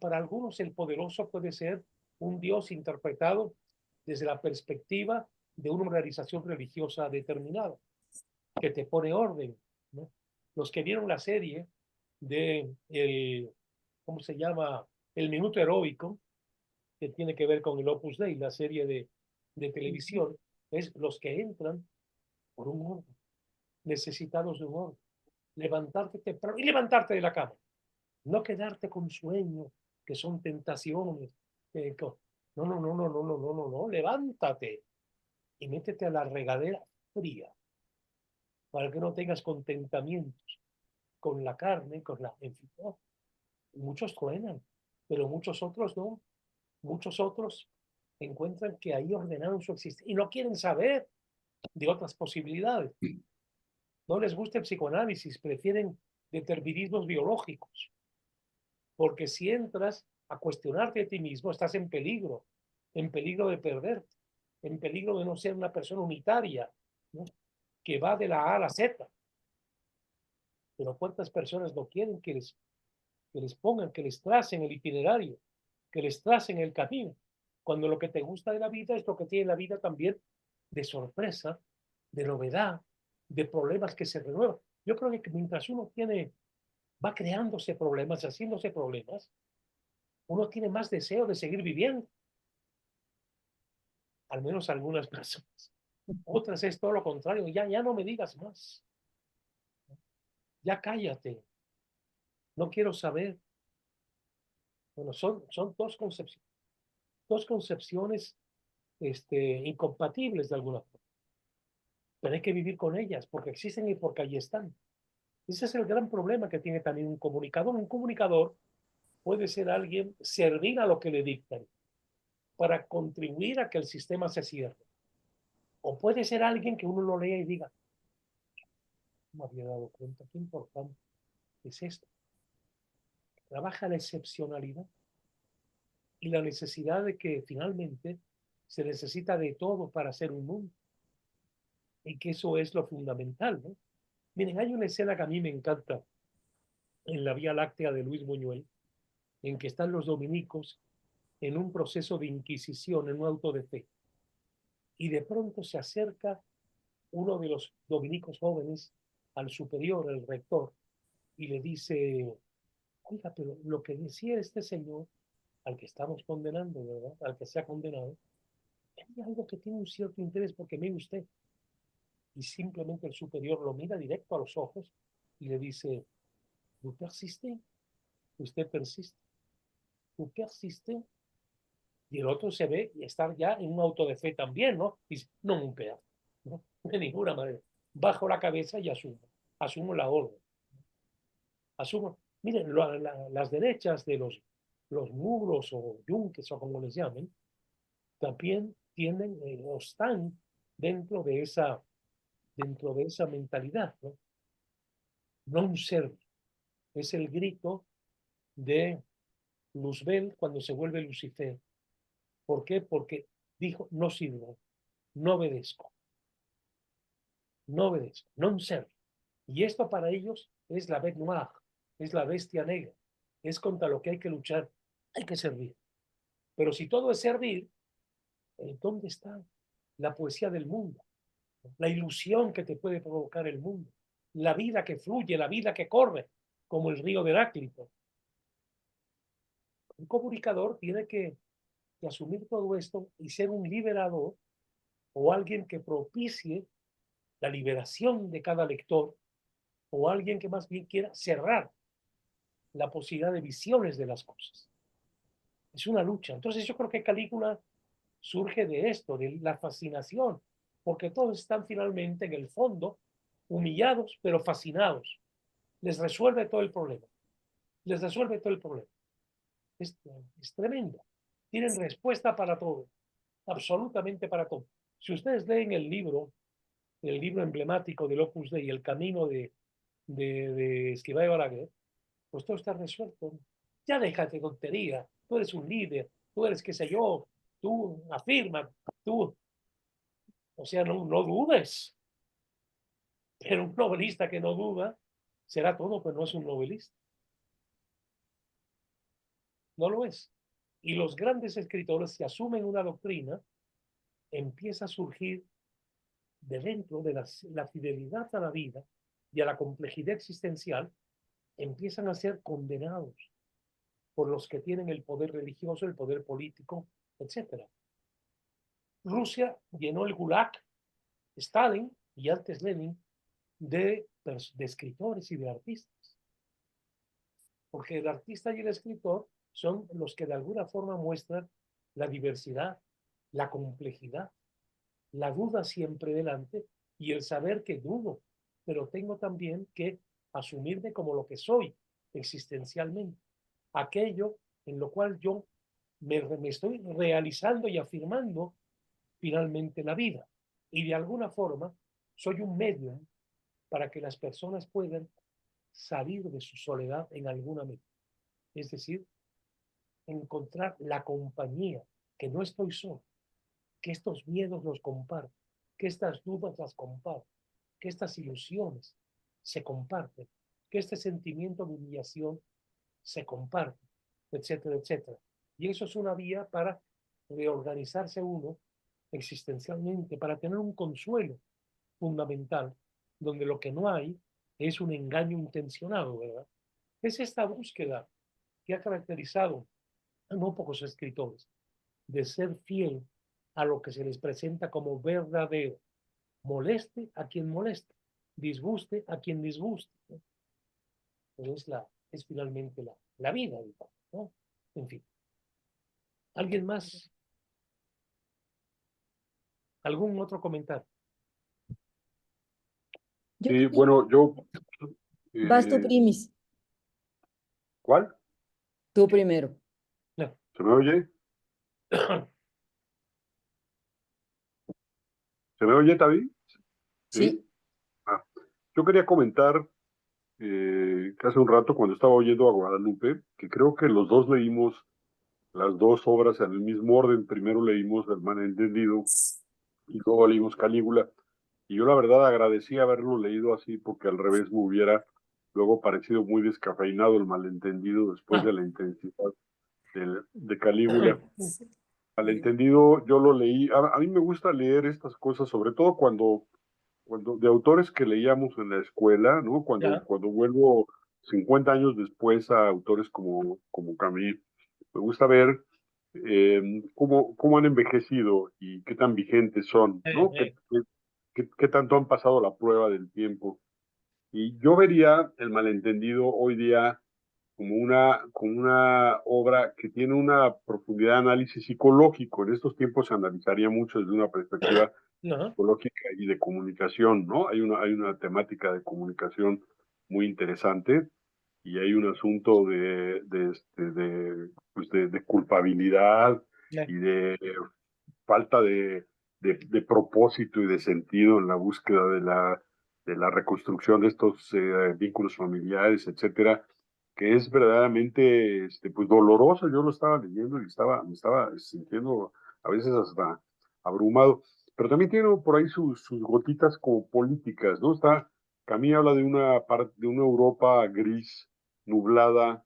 Para algunos el poderoso puede ser un Dios interpretado desde la perspectiva de una organización religiosa determinada, que te pone orden, ¿no? Los que vieron la serie ¿cómo se llama? El Minuto Heroico, que tiene que ver con el Opus Dei, la serie de televisión, es los que entran por un orden, necesitados de un orden. Levantarte temprano y levantarte de la cama. No quedarte con sueño, que son tentaciones. No, no, no, no, no, no, no, no, no. Levántate y métete a la regadera fría para que no tengas contentamientos con la carne, con la... En fin, no. Muchos truenan, pero muchos otros no. Muchos otros encuentran que ahí ordenaron su existencia y no quieren saber de otras posibilidades. No les gusta el psicoanálisis, prefieren determinismos biológicos, porque si entras a cuestionarte a ti mismo, estás en peligro de perderte, en peligro de no ser una persona unitaria, ¿no? Que va de la A a la Z. Pero ¿cuántas personas no quieren que les pongan, que les tracen el itinerario, que les tracen el camino? Cuando lo que te gusta de la vida es lo que tiene la vida también de sorpresa, de novedad, de problemas que se renuevan. Yo creo que mientras uno va creándose problemas, haciéndose problemas, uno tiene más deseo de seguir viviendo, al menos algunas personas. Otras es todo lo contrario, ya no me digas más, ya cállate, no quiero saber. Bueno, son dos concepciones incompatibles de alguna forma. Pero hay que vivir con ellas porque existen y porque ahí están. Ese es el gran problema que tiene también un comunicador. Un comunicador puede ser alguien servir a lo que le dictan para contribuir a que el sistema se cierre. O puede ser alguien que uno lo lea y diga, no me había dado cuenta, qué importante es esto. Trabaja la excepcionalidad y la necesidad de que finalmente se necesita de todo para hacer un mundo. Y que eso es lo fundamental, ¿no? Miren, hay una escena que a mí me encanta en la Vía Láctea de Luis Buñuel, en que están los dominicos en un proceso de inquisición, en un auto de fe. Y de pronto se acerca uno de los dominicos jóvenes al superior, el rector, y le dice, oiga, pero lo que decía este señor, al que estamos condenando, ¿verdad? Al que se ha condenado, hay algo que tiene un cierto interés porque mire usted. Y simplemente el superior lo mira directo a los ojos y le dice, ¿tú persiste? Usted persiste. ¿Tú persiste? Y el otro se ve y estar ya en un auto de fe también, ¿no? Dice, no me pedazo, ¿no? De ninguna manera. Bajo la cabeza y asumo la orden. Asumo. Miren, las derechas de los muros o yunques o como les llamen, también tienen o están dentro de esa mentalidad, ¿no? No un ser. Es el grito de Luzbel cuando se vuelve Lucifer. ¿Por qué? Porque dijo, no sirvo, no obedezco, no obedezco, non ser. Y esto para ellos es la bête noire, es la bestia negra, es contra lo que hay que luchar, hay que servir. Pero si todo es servir, ¿dónde está la poesía del mundo? La ilusión que te puede provocar el mundo, la vida que fluye, la vida que corre, como el río de Heráclito. Un comunicador tiene que asumir todo esto y ser un liberador o alguien que propicie la liberación de cada lector o alguien que más bien quiera cerrar la posibilidad de visiones de las cosas. Es una lucha. Entonces yo creo que Calígula surge de esto, de la fascinación, porque todos están finalmente en el fondo humillados pero fascinados. Les resuelve todo el problema. Les resuelve todo el problema. Es tremendo. Tienen respuesta para todo, absolutamente para todo. Si ustedes leen el libro emblemático del Opus Dei, El camino de Escrivá y Balaguer, pues todo está resuelto. Ya déjate tontería, tú eres un líder, tú eres qué sé yo, tú afirma, tú, o sea, no dudes. Pero un novelista que no duda será todo, pero no es un novelista. No lo es. Y los grandes escritores que asumen una doctrina, empieza a surgir de dentro de la fidelidad a la vida y a la complejidad existencial, empiezan a ser condenados por los que tienen el poder religioso, el poder político, etc. Rusia llenó el Gulag, Stalin y antes Lenin, de escritores y de artistas. Porque el artista y el escritor son los que de alguna forma muestran la diversidad, la complejidad, la duda siempre delante y el saber que dudo, pero tengo también que asumirme como lo que soy existencialmente, aquello en lo cual yo me estoy realizando y afirmando finalmente la vida. Y de alguna forma soy un medio para que las personas puedan salir de su soledad en alguna medida. Es decir, encontrar la compañía, que no estoy solo, que estos miedos los comparto, que estas dudas las comparto, que estas ilusiones se comparten, que este sentimiento de humillación se comparte, etcétera, etcétera. Y eso es una vía para reorganizarse uno existencialmente, para tener un consuelo fundamental, donde lo que no hay es un engaño intencionado, ¿verdad? Es esta búsqueda que ha caracterizado a no pocos escritores, de ser fiel a lo que se les presenta como verdadero, moleste a quien moleste, disguste a quien disguste, ¿no? Pero es finalmente la vida, ¿no? En fin. ¿Alguien más? ¿Algún otro comentario? Sí, bueno, yo... Vas tú, eh, primis, ¿cuál? tú primero. No. ¿Se me oye? ¿Se me oye, David? Sí, Ah, yo quería comentar que hace un rato, cuando estaba oyendo a Guadalupe, que creo que los dos leímos las dos obras en el mismo orden. Primero leímos El Malentendido y luego leímos Calígula. Y yo la verdad agradecí haberlo leído así, porque al revés me hubiera luego parecido muy descafeinado El Malentendido después de la intensidad de Calígula. Sí. Malentendido yo lo leí. A mí me gusta leer estas cosas, sobre todo cuando de autores que leíamos en la escuela, ¿no? Ya. Cuando vuelvo 50 años después a autores como Camus, me gusta ver cómo han envejecido y qué tan vigentes son, ¿no? Qué tanto han pasado la prueba del tiempo. Y yo vería El Malentendido hoy día como una obra que tiene una profundidad de análisis psicológico. En estos tiempos se analizaría mucho desde una perspectiva No. psicológica y de comunicación, ¿no? Hay una temática de comunicación muy interesante y hay un asunto de culpabilidad Ya. y de falta de propósito y de sentido en la búsqueda de la reconstrucción de estos vínculos familiares, etcétera, que es verdaderamente pues doloroso. Yo lo estaba leyendo y me estaba sintiendo a veces hasta abrumado, pero también tiene por ahí sus gotitas como políticas, ¿no? Camille habla de una Europa gris, nublada,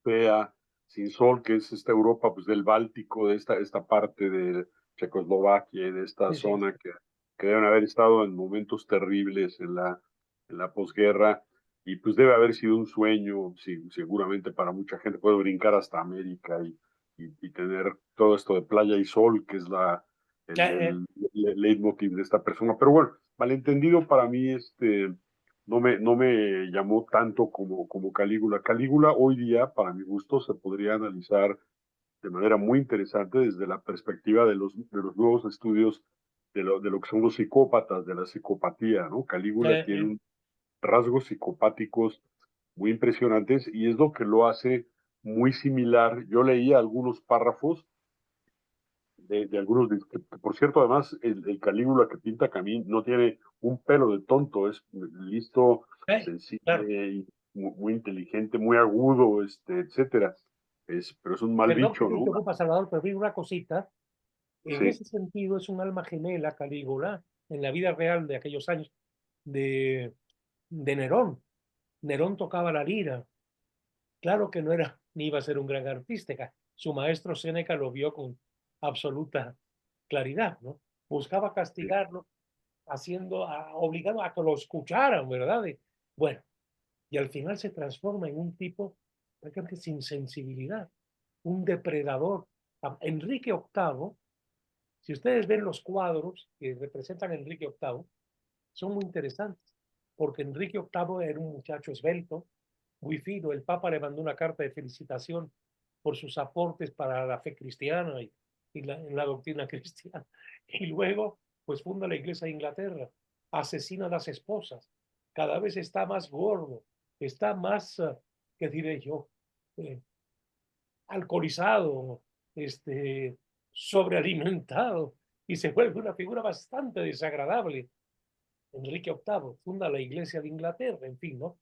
fea, sin sol, que es esta Europa pues del Báltico, de esta parte de Checoslovaquia y de esta Sí, sí. zona que deben haber estado en momentos terribles en la posguerra, y pues debe haber sido un sueño, sí, seguramente para mucha gente. Puede brincar hasta América y tener todo esto de playa y sol, que es Ya, el leitmotiv de esta persona. Pero bueno, malentendido para mí, no me llamó tanto como Calígula. Calígula hoy día, para mi gusto, se podría analizar de manera muy interesante desde la perspectiva de los nuevos estudios de lo que son los psicópatas, de la psicopatía, ¿no? Calígula tiene rasgos psicopáticos muy impresionantes y es lo que lo hace muy similar. Yo leía algunos párrafos de algunos, que, por cierto, además, el Calígula que pinta Camín no tiene un pelo de tonto, es listo, claro. sensible, y muy inteligente, muy agudo, etcétera. Pero es un mal Perdón que bicho, te ¿no? interrumpa, Salvador, pero digo una cosita. En Sí, ese sentido, es un alma gemela, Calígula, en la vida real de aquellos años de, de Nerón. Nerón tocaba la lira. Claro que no era ni iba a ser un gran artista. Su maestro Séneca lo vio con absoluta claridad, ¿no? Buscaba sí, castigarlo, obligado a que lo escucharan, ¿verdad? Bueno, y al final se transforma en un tipo prácticamente sin sensibilidad, un depredador. Enrique VIII, si ustedes ven los cuadros que representan a Enrique VIII, son muy interesantes, porque Enrique VIII era un muchacho esbelto, muy fino. El Papa le mandó una carta de felicitación por sus aportes para la fe cristiana en la doctrina cristiana. Y luego, pues funda la Iglesia de Inglaterra, asesina a las esposas, cada vez está más gordo, está más, ¿qué diré yo? Eh, Alcoholizado, sobrealimentado, y se vuelve una figura bastante desagradable. Enrique VIII funda la Iglesia de Inglaterra, en fin, ¿no?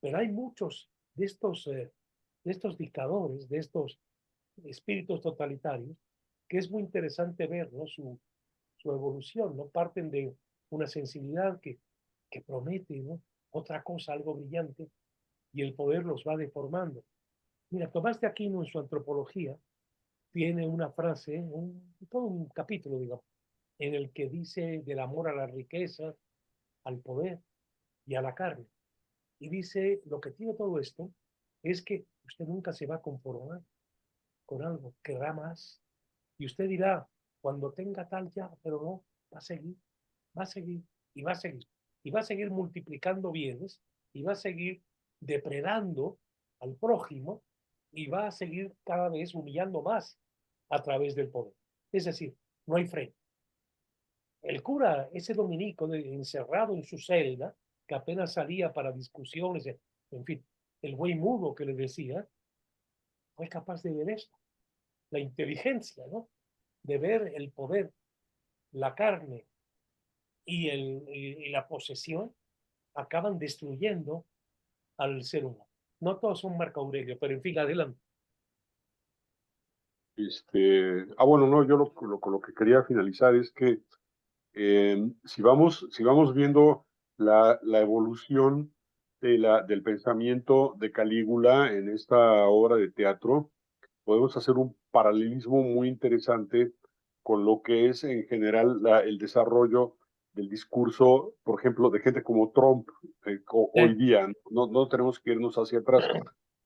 Pero hay muchos de estos dictadores, de estos espíritus totalitarios, que es muy interesante ver, ¿no? Su evolución, ¿no? Parten de una sensibilidad que promete, ¿no? Otra cosa, algo brillante, y el poder los va deformando. Mira, Tomás de Aquino en su antropología tiene una frase, todo un capítulo, digamos, en el que dice del amor a la riqueza, al poder y a la carne. Y dice, lo que tiene todo esto es que usted nunca se va a conformar con algo, querrá más. Y usted dirá, cuando tenga tal ya, pero no, va a seguir, va a seguir, y va a seguir. Y va a seguir multiplicando bienes, y va a seguir depredando al prójimo, y va a seguir cada vez humillando más a través del poder. Es decir, no hay freno. el cura, ese dominico encerrado en su celda, que apenas salía para discusiones, en fin, el güey mudo que le decía, fue capaz de ver esto, la inteligencia, ¿no? De ver el poder, la carne y la posesión acaban destruyendo al ser humano. No todos son Marco Aurelio, pero en fin, adelante. Bueno, no, yo lo que quería finalizar es que si vamos viendo la evolución del pensamiento de Calígula en esta obra de teatro, podemos hacer un paralelismo muy interesante con lo que es en general el desarrollo del discurso, por ejemplo, de gente como Trump hoy día. No tenemos que irnos hacia atrás,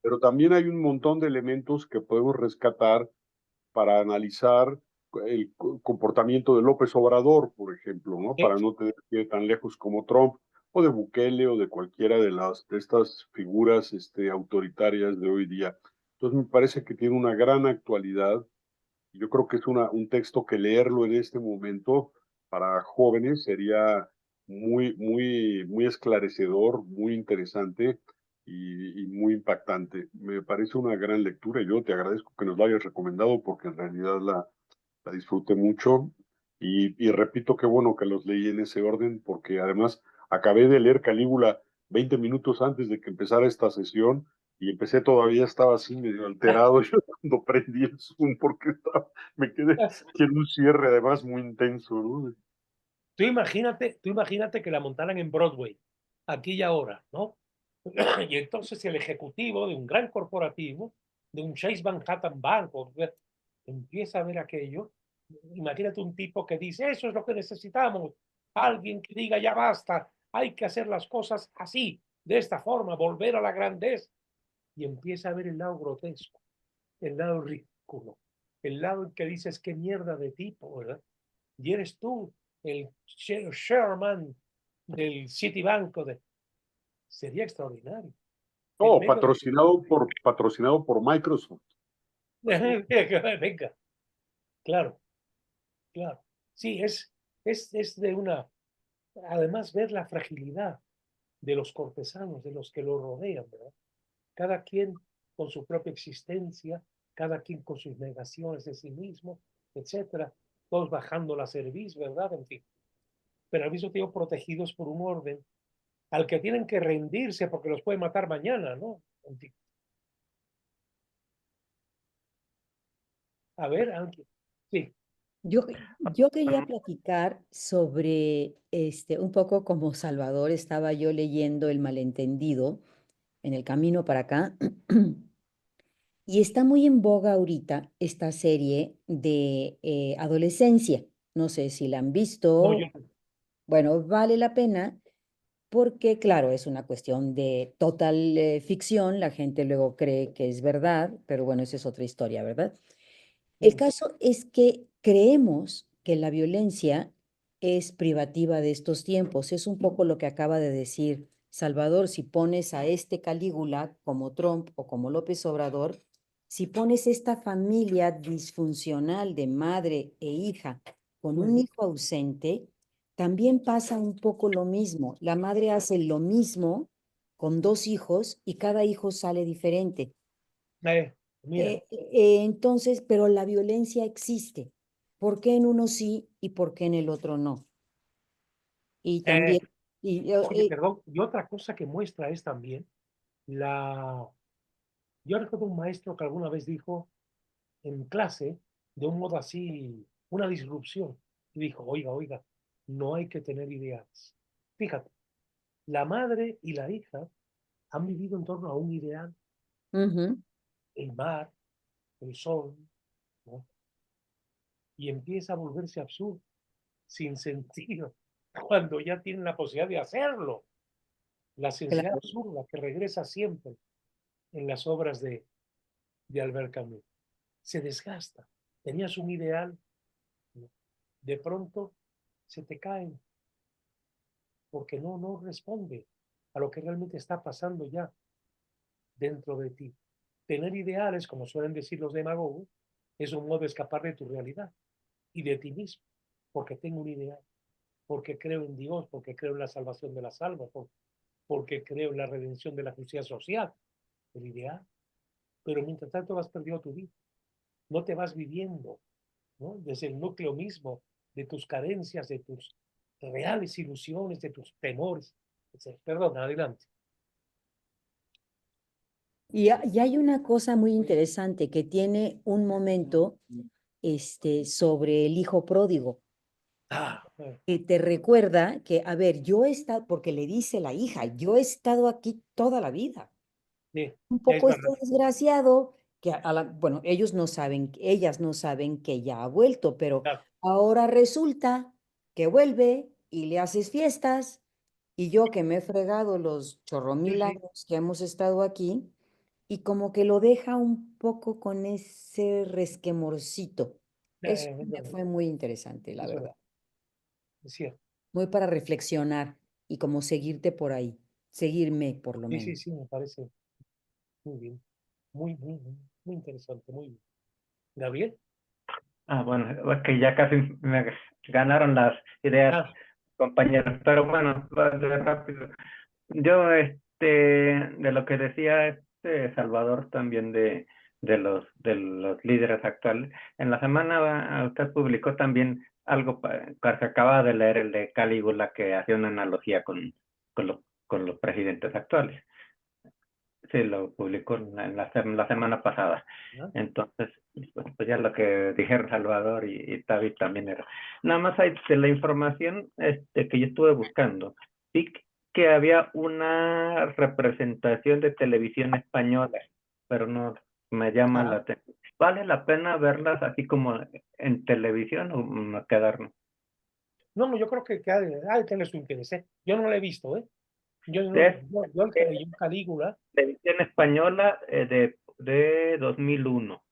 pero también hay un montón de elementos que podemos rescatar para analizar el comportamiento de López Obrador, por ejemplo, ¿no? Para no tener que ir tan lejos como Trump, o de Bukele, o de cualquiera de estas figuras autoritarias de hoy día. Entonces me parece que tiene una gran actualidad. Yo creo que es un texto que leerlo en este momento para jóvenes sería muy esclarecedor, muy interesante y muy impactante. Me parece una gran lectura y yo te agradezco que nos la hayas recomendado porque en realidad la disfruté mucho y repito qué bueno que los leí en ese orden porque además acabé de leer Calígula 20 minutos antes de que empezara esta sesión y todavía estaba así medio alterado yo cuando prendí el Zoom porque me quedé en un cierre además muy intenso, ¿no? Tú imagínate que la montaran en Broadway, aquí y ahora, ¿no? Y entonces el ejecutivo de un gran corporativo, de un Chase Manhattan Bank, empieza a ver aquello. Imagínate un tipo que dice, eso es lo que necesitamos. Alguien que diga, ya basta, hay que hacer las cosas así, de esta forma, volver a la grandeza. Y empieza a ver el lado grotesco, el lado ridículo, el lado en que dices, qué mierda de tipo, ¿verdad? Y eres tú, el chairman del Citibank. Sería extraordinario. En No, medio de... patrocinado por Microsoft. Venga, claro, claro. Sí, es de una... Además, ver la fragilidad de los cortesanos, de los que lo rodean, ¿verdad? Cada quien con su propia existencia, cada quien con sus negaciones de sí mismo, etcétera. Todos bajando la cerviz, ¿verdad? En fin. Pero al mismo tiempo protegidos por un orden al que tienen que rendirse porque los puede matar mañana, ¿no? En fin. A ver, Ángel. Sí. Yo quería platicar sobre, un poco como Salvador, estaba yo leyendo El Malentendido en el camino para acá, y está muy en boga ahorita esta serie de adolescencia. No sé si la han No, yo visto. Bueno, vale la pena porque, claro, es una cuestión de total ficción. La gente luego cree que es verdad, pero bueno, esa es otra historia, ¿verdad? El no. caso es que creemos que la violencia es privativa de estos tiempos. Es un poco lo que acaba de decir Salvador. Si pones a este Calígula como Trump o como López Obrador, si pones esta familia disfuncional de madre e hija con un hijo ausente, también pasa un poco lo mismo. La madre hace lo mismo con dos hijos y cada hijo sale diferente. Mira, Entonces, pero la violencia existe. ¿Por qué en uno sí y por qué en el otro no? Y también, y, oye, perdón, y otra cosa que muestra es también la... Yo recuerdo un maestro que alguna vez dijo en clase, de un modo así, una disrupción, y dijo, oiga, no hay que tener ideales. Fíjate, la madre y la hija han vivido en torno a un ideal, ujú, el mar, el sol, ¿no? Y empieza a volverse absurdo, sin sentido, cuando ya tienen la posibilidad de hacerlo. La sensibilidad claro. absurda que regresa siempre en las obras de Albert Camus. Se desgasta. Tenías un ideal, ¿no? De pronto se te caen porque no responde a lo que realmente está pasando ya dentro de ti. Tener ideales, como suelen decir los demagogos, es un modo de escapar de tu realidad y de ti mismo, porque tengo un ideal. porque creo en Dios, porque creo en la salvación de las almas, porque creo en la redención de la justicia social, el ideal. Pero mientras tanto vas perdiendo tu vida, no te vas viviendo, ¿no? Desde el núcleo mismo de tus carencias, de tus reales ilusiones, de tus temores, etc. Perdón, adelante. Y hay una cosa muy interesante que tiene un momento sobre el hijo pródigo, que te recuerda que, a ver, yo he estado, porque le dice la hija, yo he estado aquí toda la vida. Sí, Un es poco verdad. desgraciado, que bueno, ellas no saben que ya ha vuelto, pero Claro. ahora resulta que vuelve y le haces fiestas, y yo que me he fregado los chorromil Sí, sí. años que hemos estado aquí, y como que lo deja un poco con ese resquemorcito. Eso Es me verdad, fue muy interesante, la es verdad. verdad, es cierto. Muy para reflexionar y como seguirte por ahí, seguirme por lo Sí, sí, menos. sí, me parece muy bien. Muy interesante, muy bien. Gabriel. Bueno, es que ya casi me ganaron las ideas, Ah, compañeros, pero bueno, rápido. Yo, de lo que decía Salvador también de los líderes actuales, en la semana usted publicó también algo que acaba de leer, el de Calígula, que hacía una analogía con los presidentes actuales. Sí, lo publicó la semana pasada. ah, Entonces, pues ya lo que dijeron Salvador y David también era. Nada más hay de la información que yo estuve buscando. Vi que había una representación de televisión española, pero no me llama la ah. atención. ¿Vale la pena verlas así como en televisión o quedarnos? No, yo creo que ha de tener su interés, ¿eh? Yo no lo he visto, ¿eh? Yo, no, Es yo Calígula, televisión española de 2001.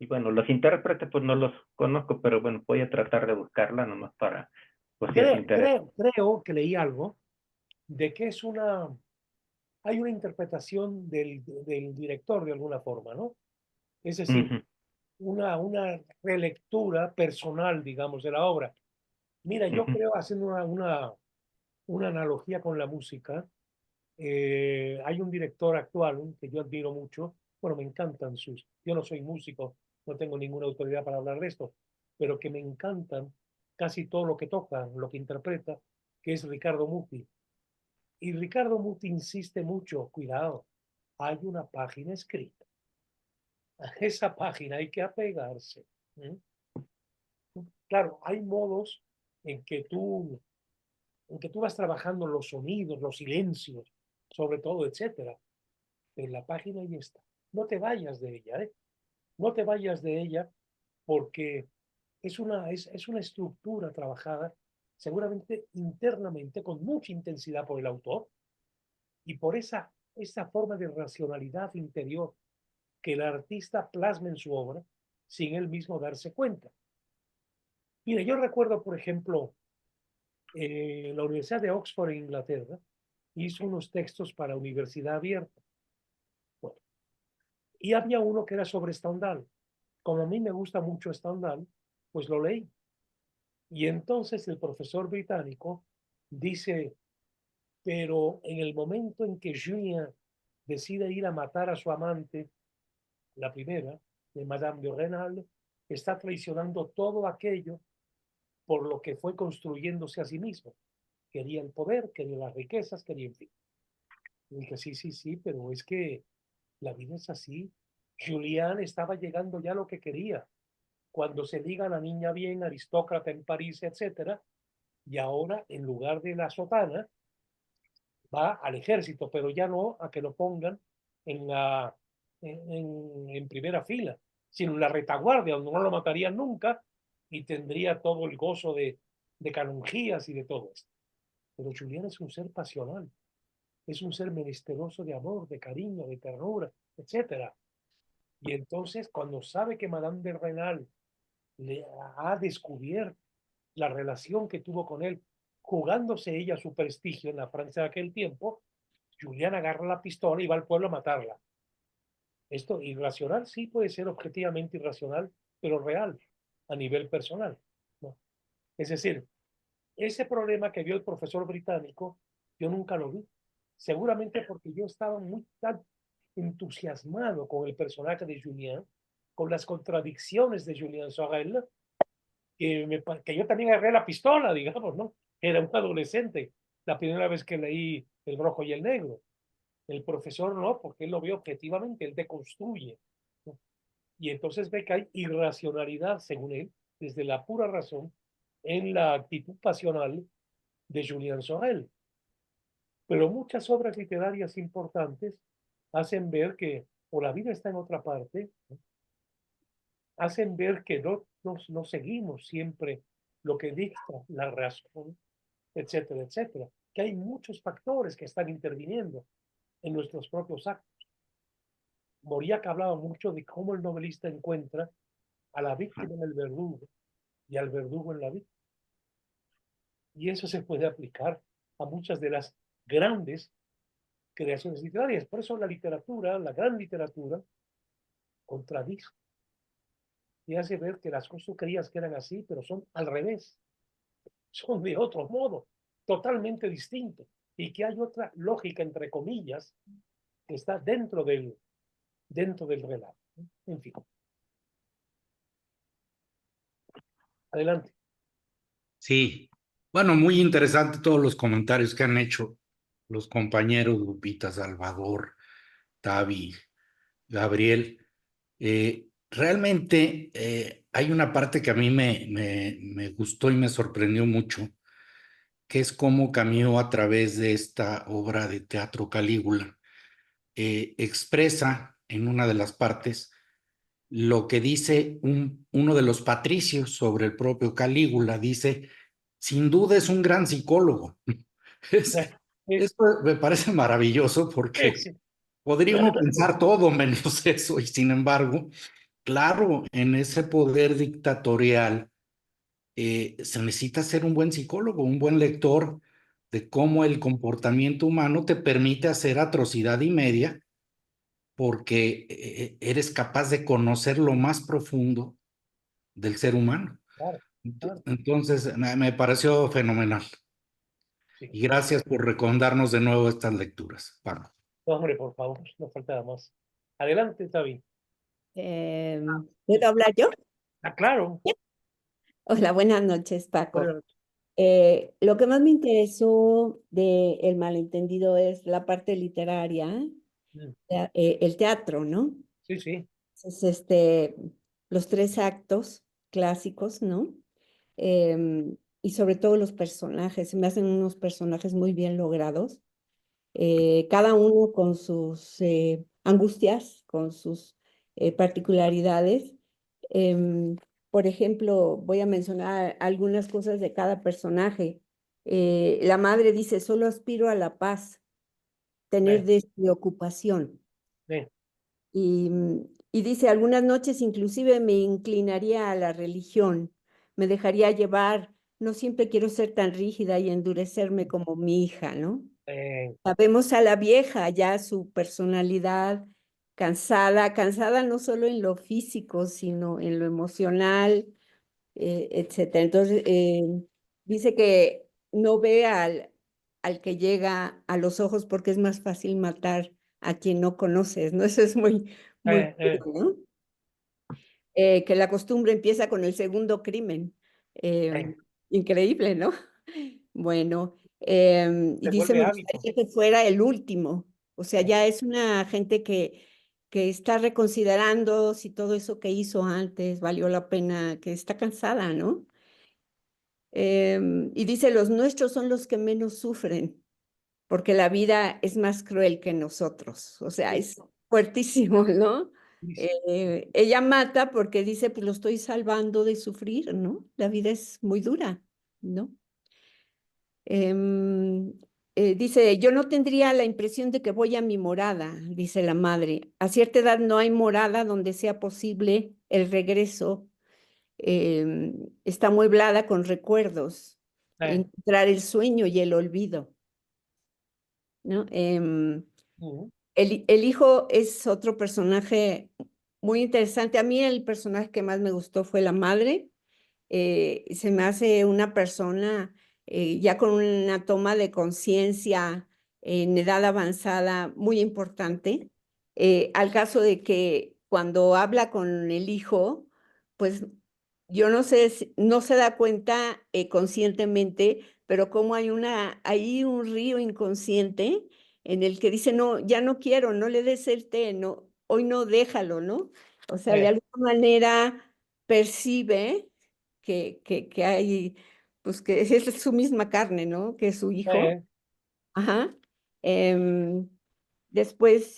Y bueno, los intérpretes pues no los conozco, pero bueno, voy a tratar de buscarla nomás para, pues si es interés. creo que leí algo de que hay una interpretación del director de alguna forma, ¿no? Es decir, Ujú, una relectura personal, digamos, de la obra. Mira, yo ujú, creo, haciendo una analogía con la música, hay un director actual que yo admiro mucho, bueno, me encantan yo no soy músico, no tengo ninguna autoridad para hablar de esto, pero que me encantan casi todo lo que toca, lo que interpreta, que es Ricardo Muti. Y Ricardo Muti insiste mucho, cuidado, hay una página escrita. A esa página hay que apegarse. ¿Mm? Claro, hay modos en que tú, en que tú vas trabajando los sonidos, los silencios, sobre todo, etcétera. En la página ahí está. No te vayas de ella, ¿eh? No te vayas de ella porque es una estructura trabajada seguramente internamente con mucha intensidad por el autor y por esa forma de racionalidad interior que el artista plasma en su obra sin él mismo darse cuenta. Mire, yo recuerdo, por ejemplo, la Universidad de Oxford en Inglaterra hizo unos textos para Universidad Abierta. Bueno, y había uno que era sobre Stendhal. Como a mí me gusta mucho Stendhal, pues lo leí. Y entonces el profesor británico dice, pero en el momento en que Julien decide ir a matar a su amante, la primera, de Madame de Renal, está traicionando todo aquello por lo que fue construyéndose a sí mismo. Quería el poder, quería las riquezas, quería en fin. Y dije, sí, sí, sí, pero es que la vida es así. Julián estaba llegando ya a lo que quería. Cuando se liga a la niña bien, aristócrata en París, etcétera, y ahora en lugar de la sotana va al ejército, pero ya no a que lo pongan en en primera fila, sino en la retaguardia, donde no lo matarían nunca y tendría todo el gozo de canonjías y de todo esto. Pero Julián es un ser pasional, es un ser menesteroso de amor, de cariño, de ternura, etcétera. Y entonces, cuando sabe que Madame de Renal le ha descubierto la relación que tuvo con él, jugándose ella su prestigio en la Francia de aquel tiempo, Julián agarra la pistola y va al pueblo a matarla. Esto irracional sí puede ser objetivamente irracional, pero real a nivel personal, ¿no? Es decir, ese problema que vio el profesor británico, yo nunca lo vi. Seguramente porque yo estaba muy tan entusiasmado con el personaje de Julien, con las contradicciones de Julien Sorel, que yo también agarré la pistola, digamos, ¿no? Era un adolescente, la primera vez que leí El Rojo y el Negro. El profesor no, porque él lo ve objetivamente, él deconstruye, ¿no? Y entonces ve que hay irracionalidad, según él, desde la pura razón, en la actitud pasional de Julien Sorel. Pero muchas obras literarias importantes hacen ver que, o la vida está en otra parte, ¿no? Hacen ver que no seguimos siempre lo que dicta la razón, etcétera, etcétera. Que hay muchos factores que están interviniendo en nuestros propios actos. Mauriac hablaba mucho de cómo el novelista encuentra a la víctima en el verdugo y al verdugo en la víctima. Y eso se puede aplicar a muchas de las grandes creaciones literarias. Por eso la literatura, la gran literatura, contradice y hace ver que las cosas tú creías que eran así, pero son al revés, son de otro modo, totalmente distinto, y que hay otra lógica, entre comillas, que está dentro del relato. En fin. Adelante. Sí, bueno, muy interesante todos los comentarios que han hecho los compañeros Lupita, Salvador, Tavi, Gabriel. Realmente hay una parte que a mí me gustó y me sorprendió mucho, que es cómo Camus a través de esta obra de teatro Calígula expresa en una de las partes lo que dice uno de los patricios sobre el propio Calígula. Dice, sin duda es un gran psicólogo. Esto me parece maravilloso porque podría uno pensar todo menos eso, y sin embargo, claro, en ese poder dictatorial se necesita ser un buen psicólogo, un buen lector de cómo el comportamiento humano te permite hacer atrocidad y media, porque eres capaz de conocer lo más profundo del ser humano. Claro, claro. Entonces, me pareció fenomenal. Sí. Y gracias por recordarnos de nuevo estas lecturas, Paco. No, hombre, por favor, no faltaba más. Adelante, Tavi. ¿Puedo hablar yo? Ah, claro. Hola, buenas noches, Paco. Bueno, Lo que más me interesó de El Malentendido es la parte literaria, el teatro, ¿no? sí, sí. Entonces, los 3 actos clásicos, ¿no? Y sobre todo los personajes, se me hacen unos personajes muy bien logrados, cada uno con sus angustias, con sus particularidades. Por ejemplo, voy a mencionar algunas cosas de cada personaje. La madre dice, solo aspiro a la paz, tener despreocupación. Y, y dice, algunas noches inclusive me inclinaría a la religión, me dejaría llevar, no siempre quiero ser tan rígida y endurecerme como mi hija, ¿no? Sabemos a la vieja ya su personalidad cansada no solo en lo físico, sino en lo emocional, etcétera. Entonces, dice que no ve al que llega a los ojos porque es más fácil matar a quien no conoces, ¿no? Eso es muy duro, ¿no? Que la costumbre empieza con el segundo crimen. Increíble, ¿no? Bueno, y Se dice, vuelve me hábito. gustaría que fuera el último. O sea, ya es una gente que está reconsiderando si todo eso que hizo antes valió la pena, que está cansada, ¿no? Y dice, los nuestros son los que menos sufren, porque la vida es más cruel que nosotros. O sea, es fuertísimo, ¿no? Ella mata porque dice, pues lo estoy salvando de sufrir, ¿no? La vida es muy dura, ¿no? Dice, yo no tendría la impresión de que voy a mi morada, dice la madre. A cierta edad no hay morada donde sea posible el regreso. Está amueblada con recuerdos, encontrar el sueño y el olvido, ¿no? El hijo es otro personaje muy interesante. A mí el personaje que más me gustó fue la madre. Se me hace una persona ya con una toma de conciencia en edad avanzada muy importante, al caso de que cuando habla con el hijo, pues yo no sé, no se da cuenta conscientemente, pero como hay un río inconsciente en el que dice, no, ya no quiero, no le des el té, no, hoy no déjalo, ¿no? O sea, de alguna manera percibe que hay, pues que es su misma carne, ¿no? Que es su hijo. Ajá. Después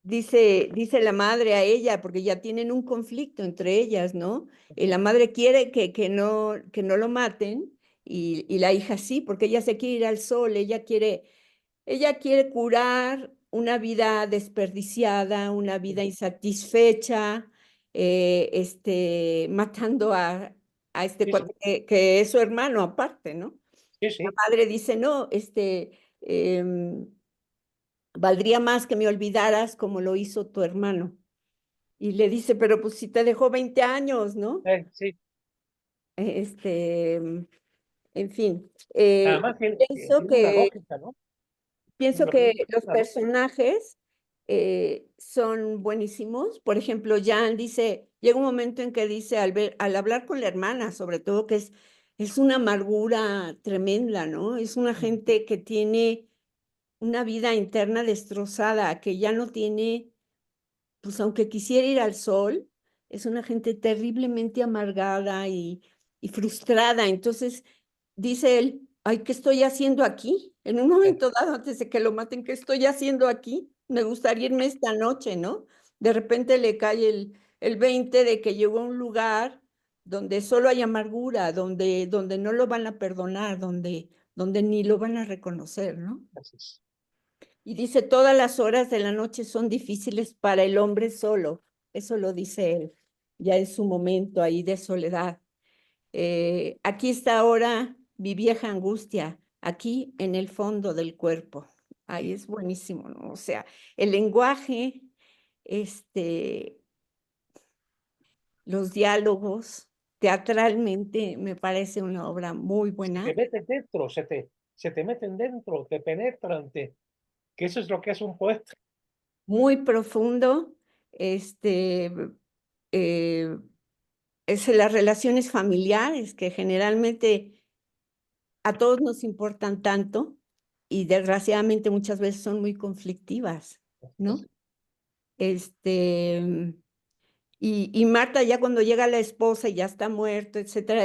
dice la madre a ella, porque ya tienen un conflicto entre ellas, ¿no? Y la madre quiere que no lo maten, y la hija sí, porque ella se quiere ir al sol, ella quiere curar una vida desperdiciada, una vida insatisfecha, matando a este Sí, cuate que es su hermano aparte, ¿no? sí, sí. La madre dice, no, valdría más que me olvidaras como lo hizo tu hermano. Y le dice, pero pues si te dejó 20 años, ¿no? Sí. En fin, Además pienso tiene una que lógica, ¿no? Pienso Lo que que dices los tiene una lógica. personajes son buenísimos. Por ejemplo, Jan dice, llega un momento en que dice, al hablar con la hermana, sobre todo, que es una amargura tremenda, ¿no? Es una gente que tiene una vida interna destrozada, que ya no tiene, pues aunque quisiera ir al sol, es una gente terriblemente amargada y frustrada. Entonces, dice él, ay, ¿qué estoy haciendo aquí? En un momento dado, antes de que lo maten, ¿qué estoy haciendo aquí? Me gustaría irme esta noche, ¿no? De repente le cae el 20 de que llegó a un lugar donde solo hay amargura, donde no lo van a perdonar, donde ni lo van a reconocer, ¿no? Así es. Y dice, todas las horas de la noche son difíciles para el hombre solo. Eso lo dice él, ya en su momento ahí de soledad. Aquí está ahora mi vieja angustia, aquí en el fondo del cuerpo. Ahí es buenísimo, ¿no? O sea, el lenguaje, los diálogos, teatralmente me parece una obra muy buena. Te metes dentro, se te meten dentro, te penetran, que eso es lo que es un poeta. Muy profundo, eh, es las relaciones familiares que generalmente a todos nos importan tanto y desgraciadamente muchas veces son muy conflictivas, ¿no? Y Marta ya cuando llega la esposa y ya está muerto, etcétera,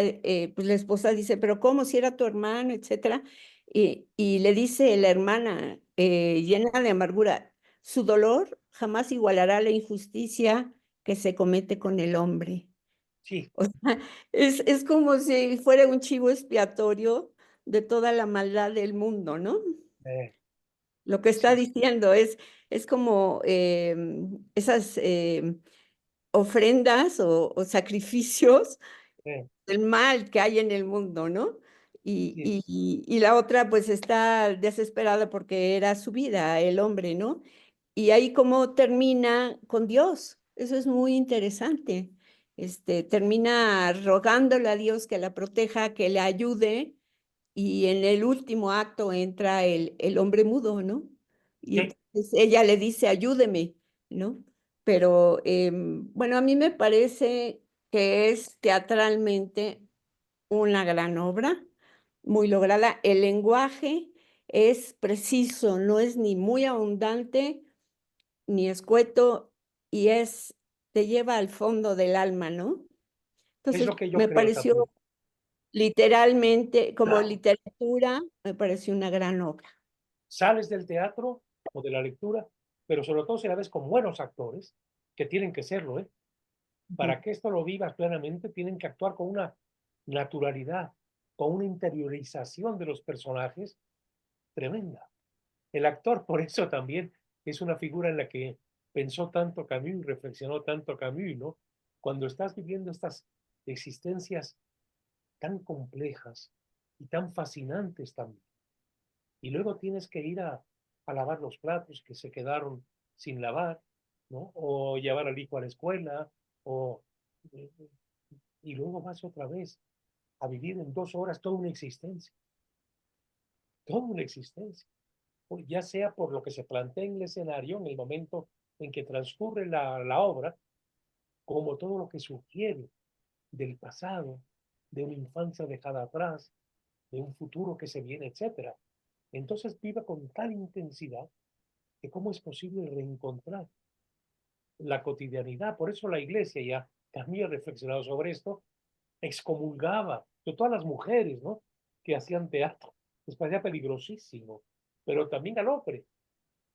pues la esposa dice, pero ¿cómo si era tu hermano, etcétera? Y le dice la hermana, llena de amargura, su dolor jamás igualará la injusticia que se comete con el hombre. Sí. O sea, es como si fuera un chivo expiatorio de toda la maldad del mundo, ¿no? Lo que está diciendo es como esas ofrendas o sacrificios del mal que hay en el mundo, ¿no? Y la otra pues está desesperada porque era su vida, el hombre, ¿no? Y ahí como termina con Dios. Eso es muy interesante. Termina rogándole a Dios que la proteja, que le ayude, y en el último acto entra el hombre mudo, ¿no? Y entonces ella le dice, ayúdeme, ¿no? Pero bueno, a mí me parece que es teatralmente una gran obra, muy lograda. El lenguaje es preciso, no es ni muy abundante ni escueto, y te lleva al fondo del alma, ¿no? Es Entonces, lo que yo me creo pareció también. literalmente, como literatura, me pareció una gran obra. Sales del teatro o de la lectura, pero sobre todo si la ves con buenos actores, que tienen que serlo, ¿eh? Para que esto lo vivas plenamente, tienen que actuar con una naturalidad, con una interiorización de los personajes tremenda. El actor, por eso también, es una figura en la que pensó tanto Camus, reflexionó tanto Camus, ¿no? Cuando estás viviendo estas existencias tan complejas y tan fascinantes también, y luego tienes que ir a lavar los platos que se quedaron sin lavar, ¿no? O llevar al hijo a la escuela, o, y luego vas otra vez a vivir en 2 horas toda una existencia, ya sea por lo que se plantea en el escenario en el momento en que transcurre la obra, como todo lo que sugiere del pasado, de una infancia dejada atrás, de un futuro que se viene, etcétera. Entonces viva con tal intensidad que cómo es posible reencontrar la cotidianidad. Por eso la iglesia, ya también ha reflexionado sobre esto, excomulgaba de todas las mujeres, ¿no?, que hacían teatro. Les parecía peligrosísimo, pero también al hombre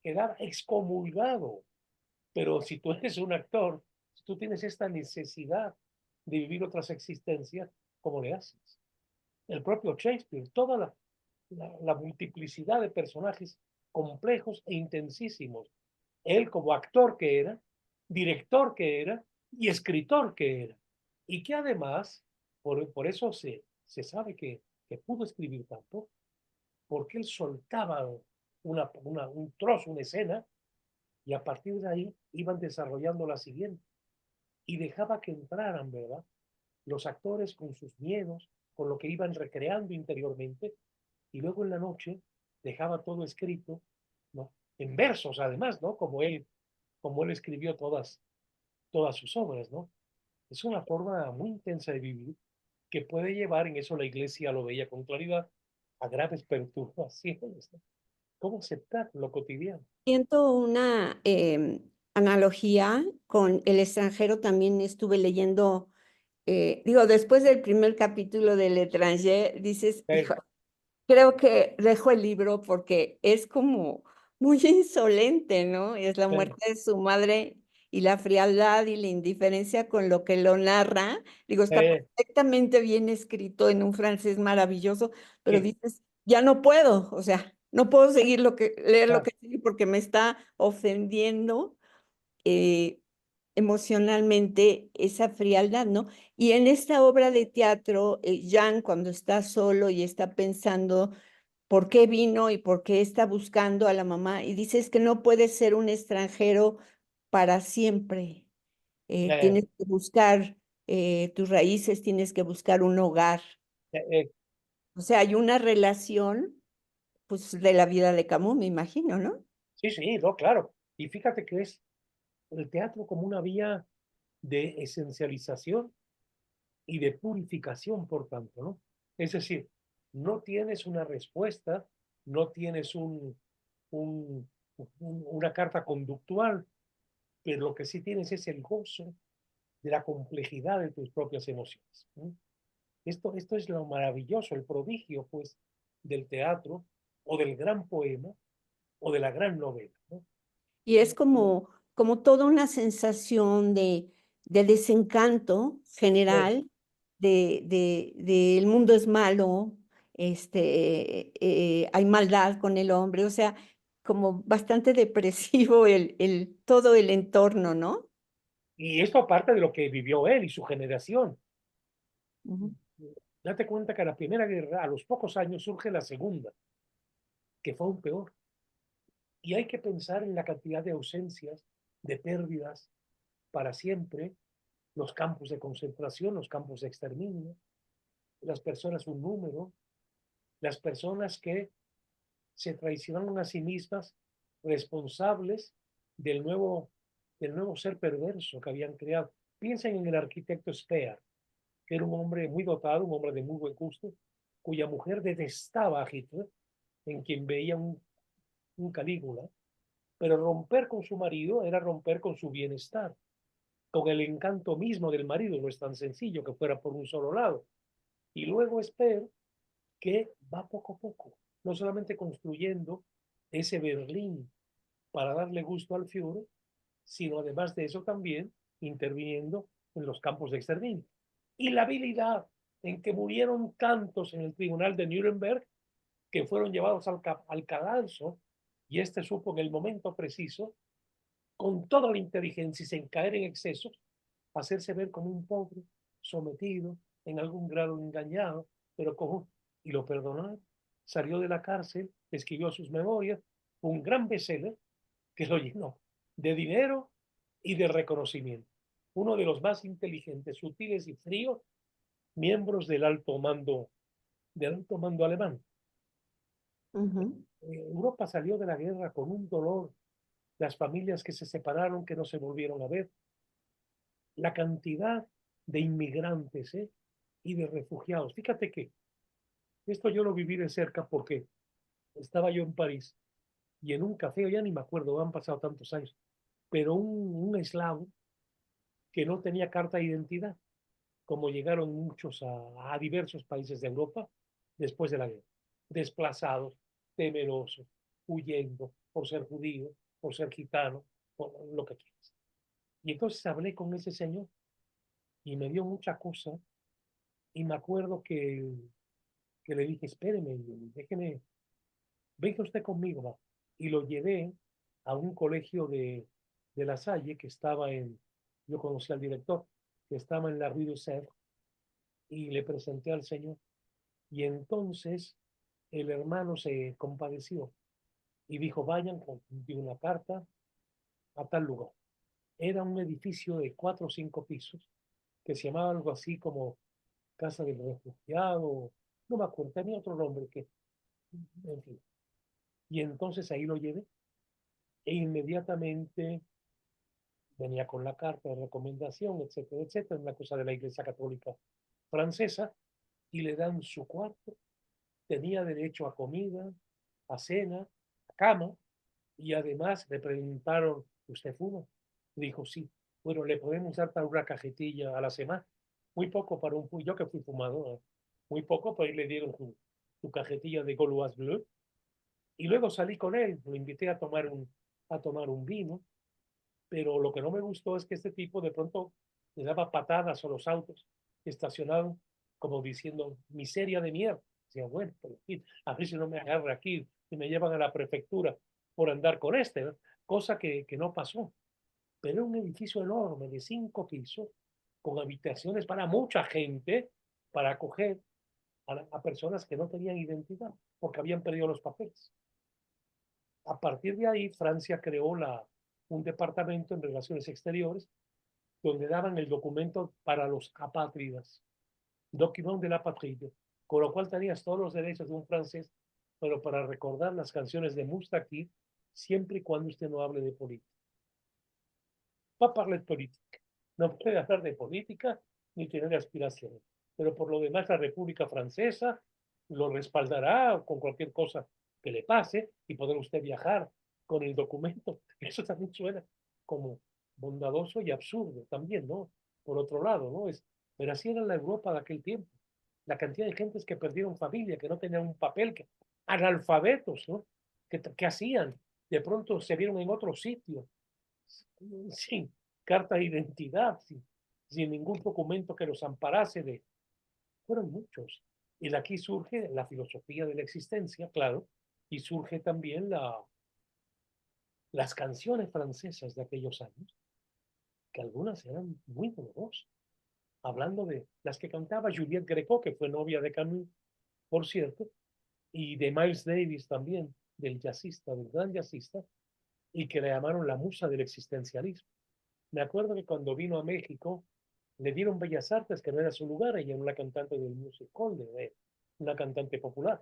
quedaba excomulgado. Pero si tú eres un actor, si tú tienes esta necesidad de vivir otras existencias, ¿cómo le haces? El propio Shakespeare, toda la multiplicidad de personajes complejos e intensísimos. Él como actor que era, director que era y escritor que era. Y que además, por eso se sabe que pudo escribir tanto, porque él soltaba un trozo, una escena, y a partir de ahí iban desarrollando la siguiente. Y dejaba que entraran, ¿verdad?, los actores con sus miedos, con lo que iban recreando interiormente, y luego en la noche dejaba todo escrito, ¿no?, en versos además, ¿no?, como él escribió todas sus obras, ¿no? Es una forma muy intensa de vivir que puede llevar, en eso la iglesia lo veía con claridad, a graves perturbaciones, ¿no? ¿Cómo aceptar lo cotidiano? Siento una analogía con el extranjero. También estuve leyendo, digo, después del primer capítulo de L'Étranger, dices, hijo, creo que dejo el libro porque es como muy insolente, ¿no? Es la muerte de su madre y la frialdad y la indiferencia con lo que lo narra. Digo, está perfectamente bien escrito en un francés maravilloso, pero dices, ya no puedo, o sea, no puedo seguir leer lo que sigue porque me está ofendiendo emocionalmente esa frialdad, ¿no? Y en esta obra de teatro, Jean, cuando está solo y está pensando por qué vino y por qué está buscando a la mamá, y dices que no puedes ser un extranjero para siempre. Tienes que buscar tus raíces, tienes que buscar un hogar. O sea, hay una relación, pues, de la vida de Camus, me imagino, ¿no? sí, no, claro. Y fíjate que es el teatro como una vía de esencialización y de purificación, por tanto, ¿no? Es decir, no tienes una respuesta, no tienes una carta conductual, pero lo que sí tienes es el gozo de la complejidad de tus propias emociones, ¿no? Esto es lo maravilloso, el prodigio, pues, del teatro o del gran poema o de la gran novela, ¿no? Y es como toda una sensación de desencanto general, de el mundo es malo, hay maldad con el hombre, o sea, como bastante depresivo todo el entorno, ¿no? Y esto parte de lo que vivió él y su generación. Ujú. Date cuenta que a la Primera Guerra, a los pocos años, surge la Segunda, que fue aún peor. Y hay que pensar en la cantidad de ausencias, de pérdidas para siempre, los campos de concentración, los campos de exterminio, las personas un número, las personas que se traicionaron a sí mismas, responsables del nuevo ser perverso que habían creado. Piensen en el arquitecto Speer, que era un hombre muy dotado, un hombre de muy buen gusto, cuya mujer detestaba a Hitler, en quien veía un Calígula, pero romper con su marido era romper con su bienestar, con el encanto mismo del marido. No es tan sencillo que fuera por un solo lado. Y luego Speer, que va poco a poco, no solamente construyendo ese Berlín para darle gusto al Führer, sino además de eso también interviniendo en los campos de exterminio. Y la habilidad en que murieron tantos en el tribunal de Nuremberg que fueron llevados al cadalso, y este supo en el momento preciso, con toda la inteligencia y sin caer en excesos, hacerse ver como un pobre, sometido, en algún grado engañado, pero y lo perdonaron. Salió de la cárcel, escribió sus memorias, un gran bestseller que lo llenó de dinero y de reconocimiento. Uno de los más inteligentes, sutiles y fríos miembros del alto mando alemán. Ujú. Europa salió de la guerra con un dolor, las familias que se separaron, que no se volvieron a ver, la cantidad de inmigrantes y de refugiados. Fíjate que esto yo lo viví de cerca porque estaba yo en París y en un café, ya ni me acuerdo, han pasado tantos años, pero un eslavo que no tenía carta de identidad, como llegaron muchos a diversos países de Europa después de la guerra, desplazados, temerosos, huyendo por ser judío, por ser gitano, por lo que quieras. Y entonces hablé con ese señor y me dio mucha cosa y me acuerdo que le dije, espéreme, déjeme, venga usted conmigo, va. Y lo llevé a un colegio de La Salle que estaba yo conocí al director, que estaba en la Rue du Sèvres, y le presenté al señor. Y entonces el hermano se compadeció y dijo, vayan, dio una carta a tal lugar. Era un edificio de 4 o 5 pisos que se llamaba algo así como Casa del Refugiado, no me acuerdo, tenía otro nombre que, en fin. Y entonces ahí lo llevé e inmediatamente venía con la carta de recomendación, etcétera, etcétera, una cosa de la Iglesia Católica Francesa, y le dan su cuarto, tenía derecho a comida, a cena, a cama, y además le preguntaron, ¿usted fuma? Dijo, sí. Bueno, le podemos dar para una cajetilla a la semana. Muy poco para yo que fui fumador, muy poco, pero ahí le dieron su cajetilla de Gauloise Bleu. Y luego salí con él, lo invité a tomar un vino, pero lo que no me gustó es que este tipo de pronto le daba patadas a los autos estacionados, como diciendo, miseria de mierda. Decía, bueno, pero, a ver si no me agarra aquí y me llevan a la prefectura por andar con este, ¿no? Cosa que no pasó. Pero era un edificio enorme de 5 pisos, con habitaciones para mucha gente, para acoger a personas que no tenían identidad, porque habían perdido los papeles. A partir de ahí, Francia creó un departamento en relaciones exteriores donde daban el documento para los apátridas, document de la patrie, con lo cual tenías todos los derechos de un francés, pero para recordar las canciones de Moustaki, siempre y cuando usted no hable de política. Va a hablar de política. No puede hablar de política ni tener aspiraciones. Pero por lo demás, la República Francesa lo respaldará con cualquier cosa que le pase y podrá usted viajar con el documento. Eso también suena como bondadoso y absurdo también, ¿no? Por otro lado, ¿no? Pero así era la Europa de aquel tiempo. La cantidad de gentes que perdieron familia, que no tenían un papel, analfabetos, ¿no? ¿Qué hacían? De pronto se vieron en otro sitio, sin carta de identidad, sin ningún documento que los amparase fueron muchos. Y de aquí surge la filosofía de la existencia, claro, y surge también las canciones francesas de aquellos años, que algunas eran muy dolorosas. Hablando de las que cantaba Juliette Gréco, que fue novia de Camus, por cierto, y de Miles Davis también, del gran jazzista, y que le llamaron la musa del existencialismo. Me acuerdo que cuando vino a México, le dieron Bellas Artes, que no era su lugar, ella era una cantante del music hall, una cantante popular.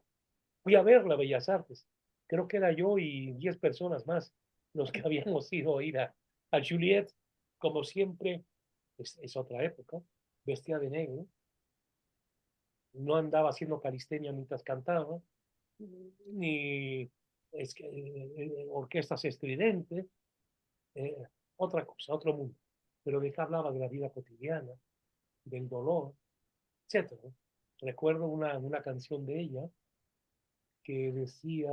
Fui a verla, Bellas Artes. Creo que era yo y 10 personas más los que habíamos ido a ir a Juliette, como siempre, es otra época, vestida de negro, no andaba haciendo calistenia mientras cantaba, ni orquestas estridentes, eh, otra cosa, otro mundo. Pero de qué hablaba de la vida cotidiana, del dolor, etcétera. Recuerdo una canción de ella que decía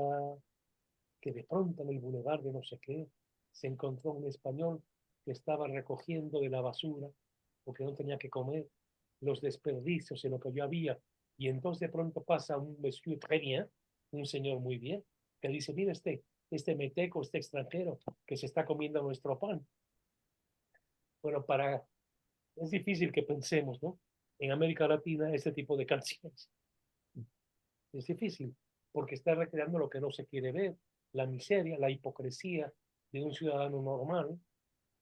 que de pronto en el bulevar de no sé qué se encontró un español que estaba recogiendo de la basura porque no tenía que comer los desperdicios en lo que yo había. Y entonces de pronto pasa un monsieur très bien, un señor muy bien, que dice, mira este meteco, este extranjero que se está comiendo nuestro pan. Bueno, es difícil que pensemos, ¿no? En América Latina este tipo de canciones. Es difícil, porque está recreando lo que no se quiere ver, la miseria, la hipocresía de un ciudadano normal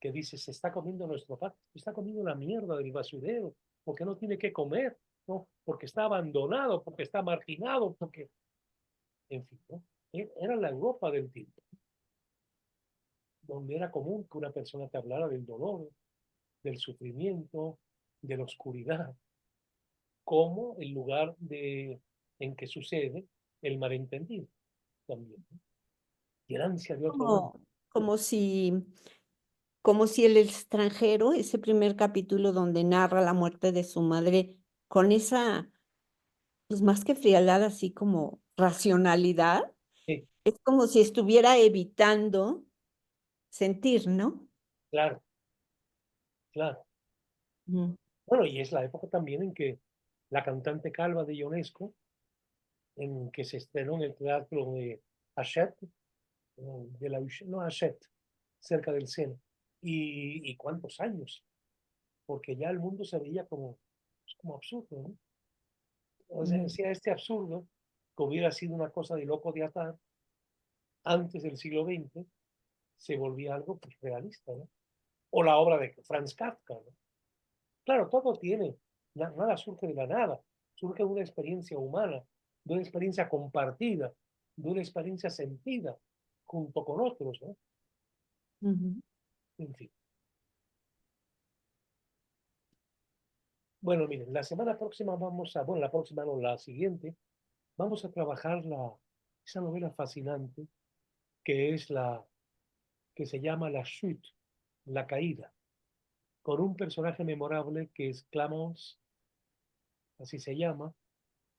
que dice, se está comiendo nuestro pan, se está comiendo la mierda del basurero, porque no tiene que comer, ¿no? Porque está abandonado, porque está marginado, porque, en fin, ¿no? Era la Europa del tiempo, donde era común que una persona te hablara del dolor, del sufrimiento, de la oscuridad, como el lugar en que sucede el malentendido también, ¿no? Y el ansia de otro mundo. Como, como si, como si el extranjero, ese primer capítulo donde narra la muerte de su madre, con esa, pues más que frialdad, así como racionalidad, Sí, es como si estuviera evitando sentir, ¿no? claro, claro. Mm. Bueno, y es la época también en que la cantante calva de Ionesco, en que se estrenó en el teatro de Hachette, de la no Hachette, cerca del Sena. Y cuántos años, porque ya el mundo se veía como, pues, como absurdo, ¿no? O sea, Ujú. decía este absurdo, que hubiera sido una cosa de loco de atar antes del siglo XX, se volvía algo pues, realista, ¿no? O la obra de Franz Kafka, ¿no? Claro, todo tiene, nada surge de la nada, surge de una experiencia humana, de una experiencia compartida, de una experiencia sentida junto con otros, ¿no? Ujú. En fin. Bueno, miren, la semana próxima bueno, la próxima no, la siguiente, vamos a trabajar esa novela fascinante que es que se llama La Chute, La Caída, con un personaje memorable que es Clamence, así se llama,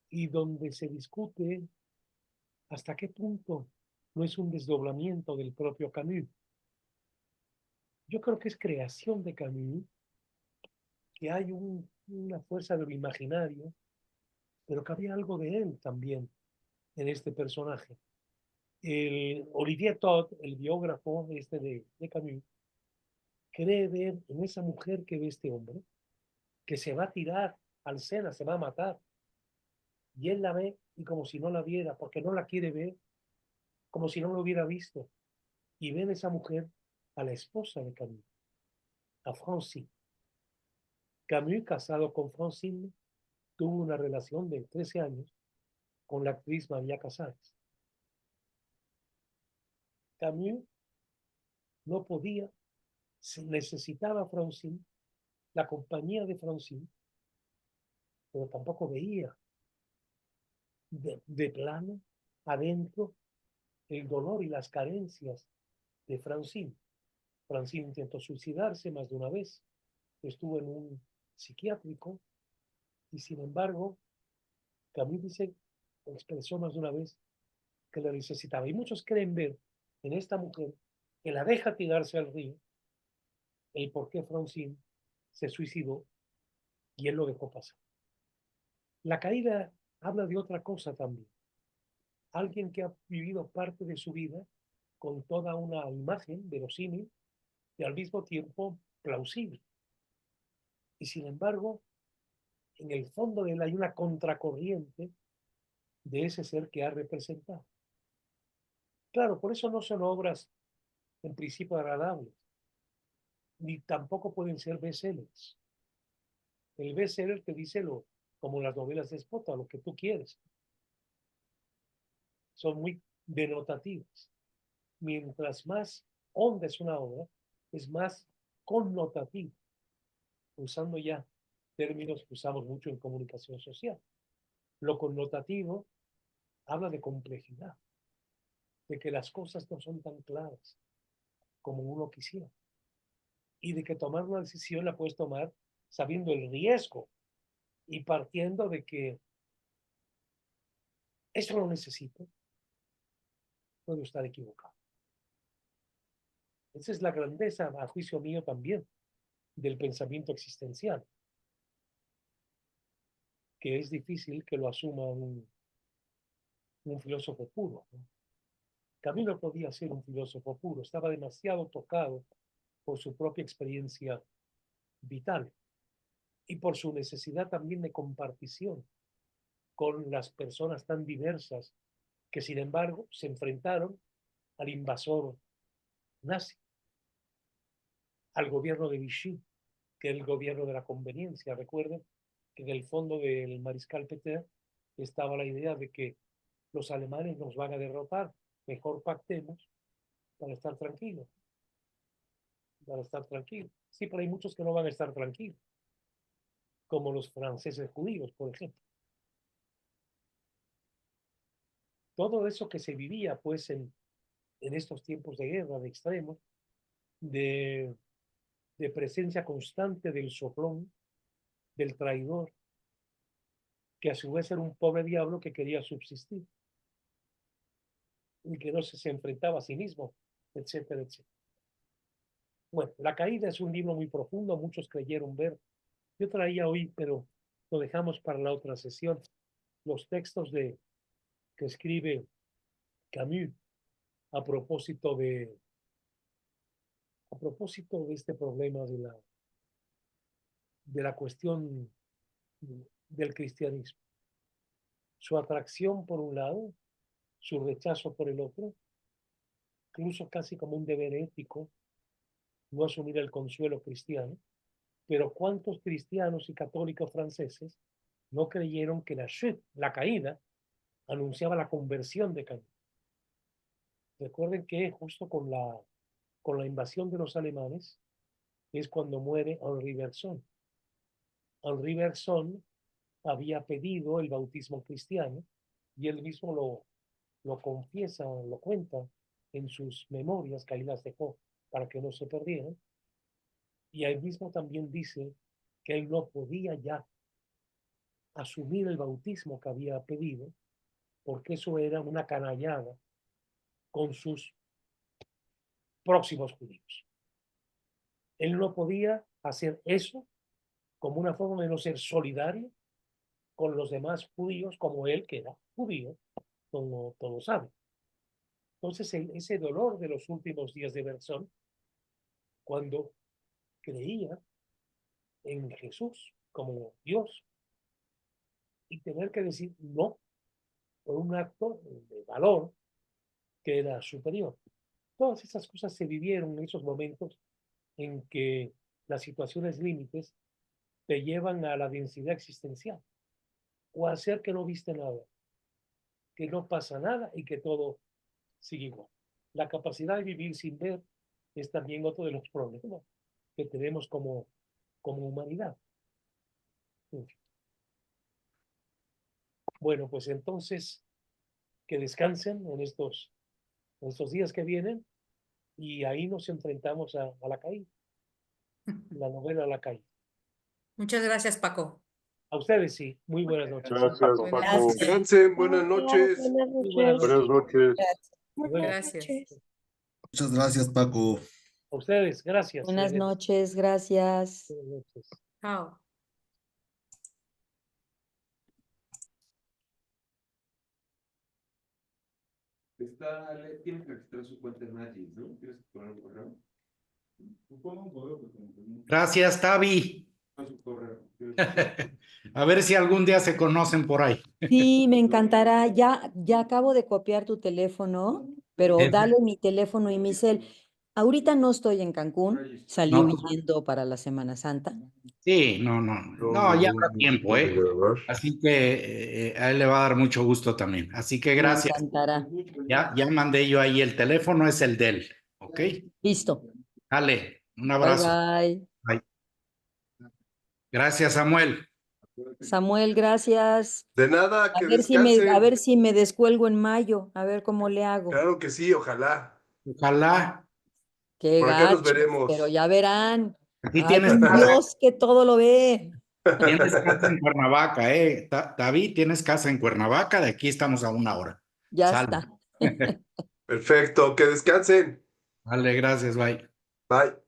y donde se discute hasta qué punto no es un desdoblamiento del propio Camus. Yo creo que es creación de Camus, que hay una fuerza de lo imaginario, pero que había algo de él también en este personaje. Olivier Todd, el biógrafo de Camus, cree ver en esa mujer que ve este hombre, que se va a tirar al Sena, se va a matar, y él la ve y como si no la viera, porque no la quiere ver, como si no lo hubiera visto, y ve en esa mujer a la esposa de Camus, a Francine. Camus, casado con Francine, tuvo una relación de 13 años con la actriz María Casares. Camus no podía, necesitaba a Francine, la compañía de Francine, pero tampoco veía de plano adentro el dolor y las carencias de Francine. Francine intentó suicidarse más de una vez, estuvo en un psiquiátrico y sin embargo, Camus dice, expresó más de una vez que la necesitaba. Y muchos creen ver en esta mujer que la deja tirarse al río el por qué Francine se suicidó y él lo dejó pasar. La caída habla de otra cosa también. Alguien que ha vivido parte de su vida con toda una imagen verosímil y al mismo tiempo plausible. Y sin embargo, en el fondo de él hay una contracorriente de ese ser que ha representado. Claro, por eso no son obras en principio agradables, ni tampoco pueden ser bestsellers. El bestseller te dice como las novelas de Spota, lo que tú quieres. Son muy denotativas. Mientras más honda es una obra, es más connotativa, usando ya términos que usamos mucho en comunicación social. Lo connotativo habla de complejidad, de que las cosas no son tan claras como uno quisiera y de que tomar una decisión la puedes tomar sabiendo el riesgo y partiendo de que eso lo necesito, puedo estar equivocado. Esa es la grandeza, a juicio mío también, del pensamiento existencial, que es difícil que lo asuma un filósofo puro, ¿no? Camus no podía ser un filósofo puro, estaba demasiado tocado por su propia experiencia vital y por su necesidad también de compartición con las personas tan diversas que sin embargo se enfrentaron al invasor nazi, al gobierno de Vichy, que es el gobierno de la conveniencia, recuerden, que en el fondo del mariscal Pétain estaba la idea de que los alemanes nos van a derrotar, mejor pactemos para estar tranquilos, Sí, pero hay muchos que no van a estar tranquilos, como los franceses judíos, por ejemplo. Todo eso que se vivía, pues, en estos tiempos de guerra, de extremos, de presencia constante del soplón, del traidor, que a su vez era un pobre diablo que quería subsistir y que no se enfrentaba a sí mismo, etcétera, etcétera. Bueno, La caída es un libro muy profundo, muchos creyeron ver. Yo traía hoy, pero lo dejamos para la otra sesión, los textos que escribe Camus a propósito de este problema de la cuestión del cristianismo. Su atracción por un lado, su rechazo por el otro, incluso casi como un deber ético, no asumir el consuelo cristiano, pero ¿cuántos cristianos y católicos franceses no creyeron que la caída, anunciaba la conversión de Camus? Recuerden que justo con la invasión de los alemanes es cuando muere Henri Bergson. Henri Bergson había pedido el bautismo cristiano y él mismo lo confiesa, lo cuenta en sus memorias, que ahí las dejó para que no se perdieran. Y ahí mismo también dice que él no podía ya asumir el bautismo que había pedido, porque eso era una canallada con sus próximos judíos. Él no podía hacer eso como una forma de no ser solidario con los demás judíos como él, que era judío, como todos saben. Entonces, ese dolor de los últimos días de Bergson, cuando creía en Jesús como Dios y tener que decir no por un acto de valor que era superior. Todas esas cosas se vivieron en esos momentos en que las situaciones límites te llevan a la densidad existencial o a hacer que no viste nada, que no pasa nada y que todo sigue igual. La capacidad de vivir sin ver es también otro de los problemas que tenemos como humanidad. Bueno, pues entonces que descansen en estos días que vienen y ahí nos enfrentamos a la caída, la novela La caída. Muchas gracias, Paco. A ustedes sí, muy buenas noches. Gracias, Buenas Paco. noches. Descansen, buenas noches. Muy buenas Buenas noches. noches. Gracias. Muchas gracias, Paco. A ustedes, gracias. Buenas noches, gracias. Buenas noches. Chao. Tiene que registrar su cuenta en Magis, ¿no? ¿Quieres poner un correo? Gracias, Tavi. Su correo. A ver si algún día se conocen por ahí. Sí, me encantará. Ya acabo de copiar tu teléfono, pero dale mi teléfono y mi cel. Ahorita no estoy en Cancún, salí No. huyendo para la Semana Santa. Sí, no, ya habrá tiempo, ¿eh? Así que a él le va a dar mucho gusto también. Así que gracias. Me encantará. Ya mandé yo ahí el teléfono, es el de él, ¿ok? Listo. Dale, un Bye, abrazo. bye. Bye. Gracias, Samuel. Samuel, gracias. De nada, que a descansen. ver si me descuelgo en mayo, a ver cómo le hago. Claro que sí, ojalá. Ojalá. Qué Por acá nos gacho, veremos. pero ya verán. Aquí Ay, tienes un casa. Dios que todo lo ve. Tienes casa en Cuernavaca, ¿eh? David, tienes casa en Cuernavaca, de aquí estamos a 1 hora. Ya Sale. está. Perfecto, que descansen. Vale, gracias, bye. Bye.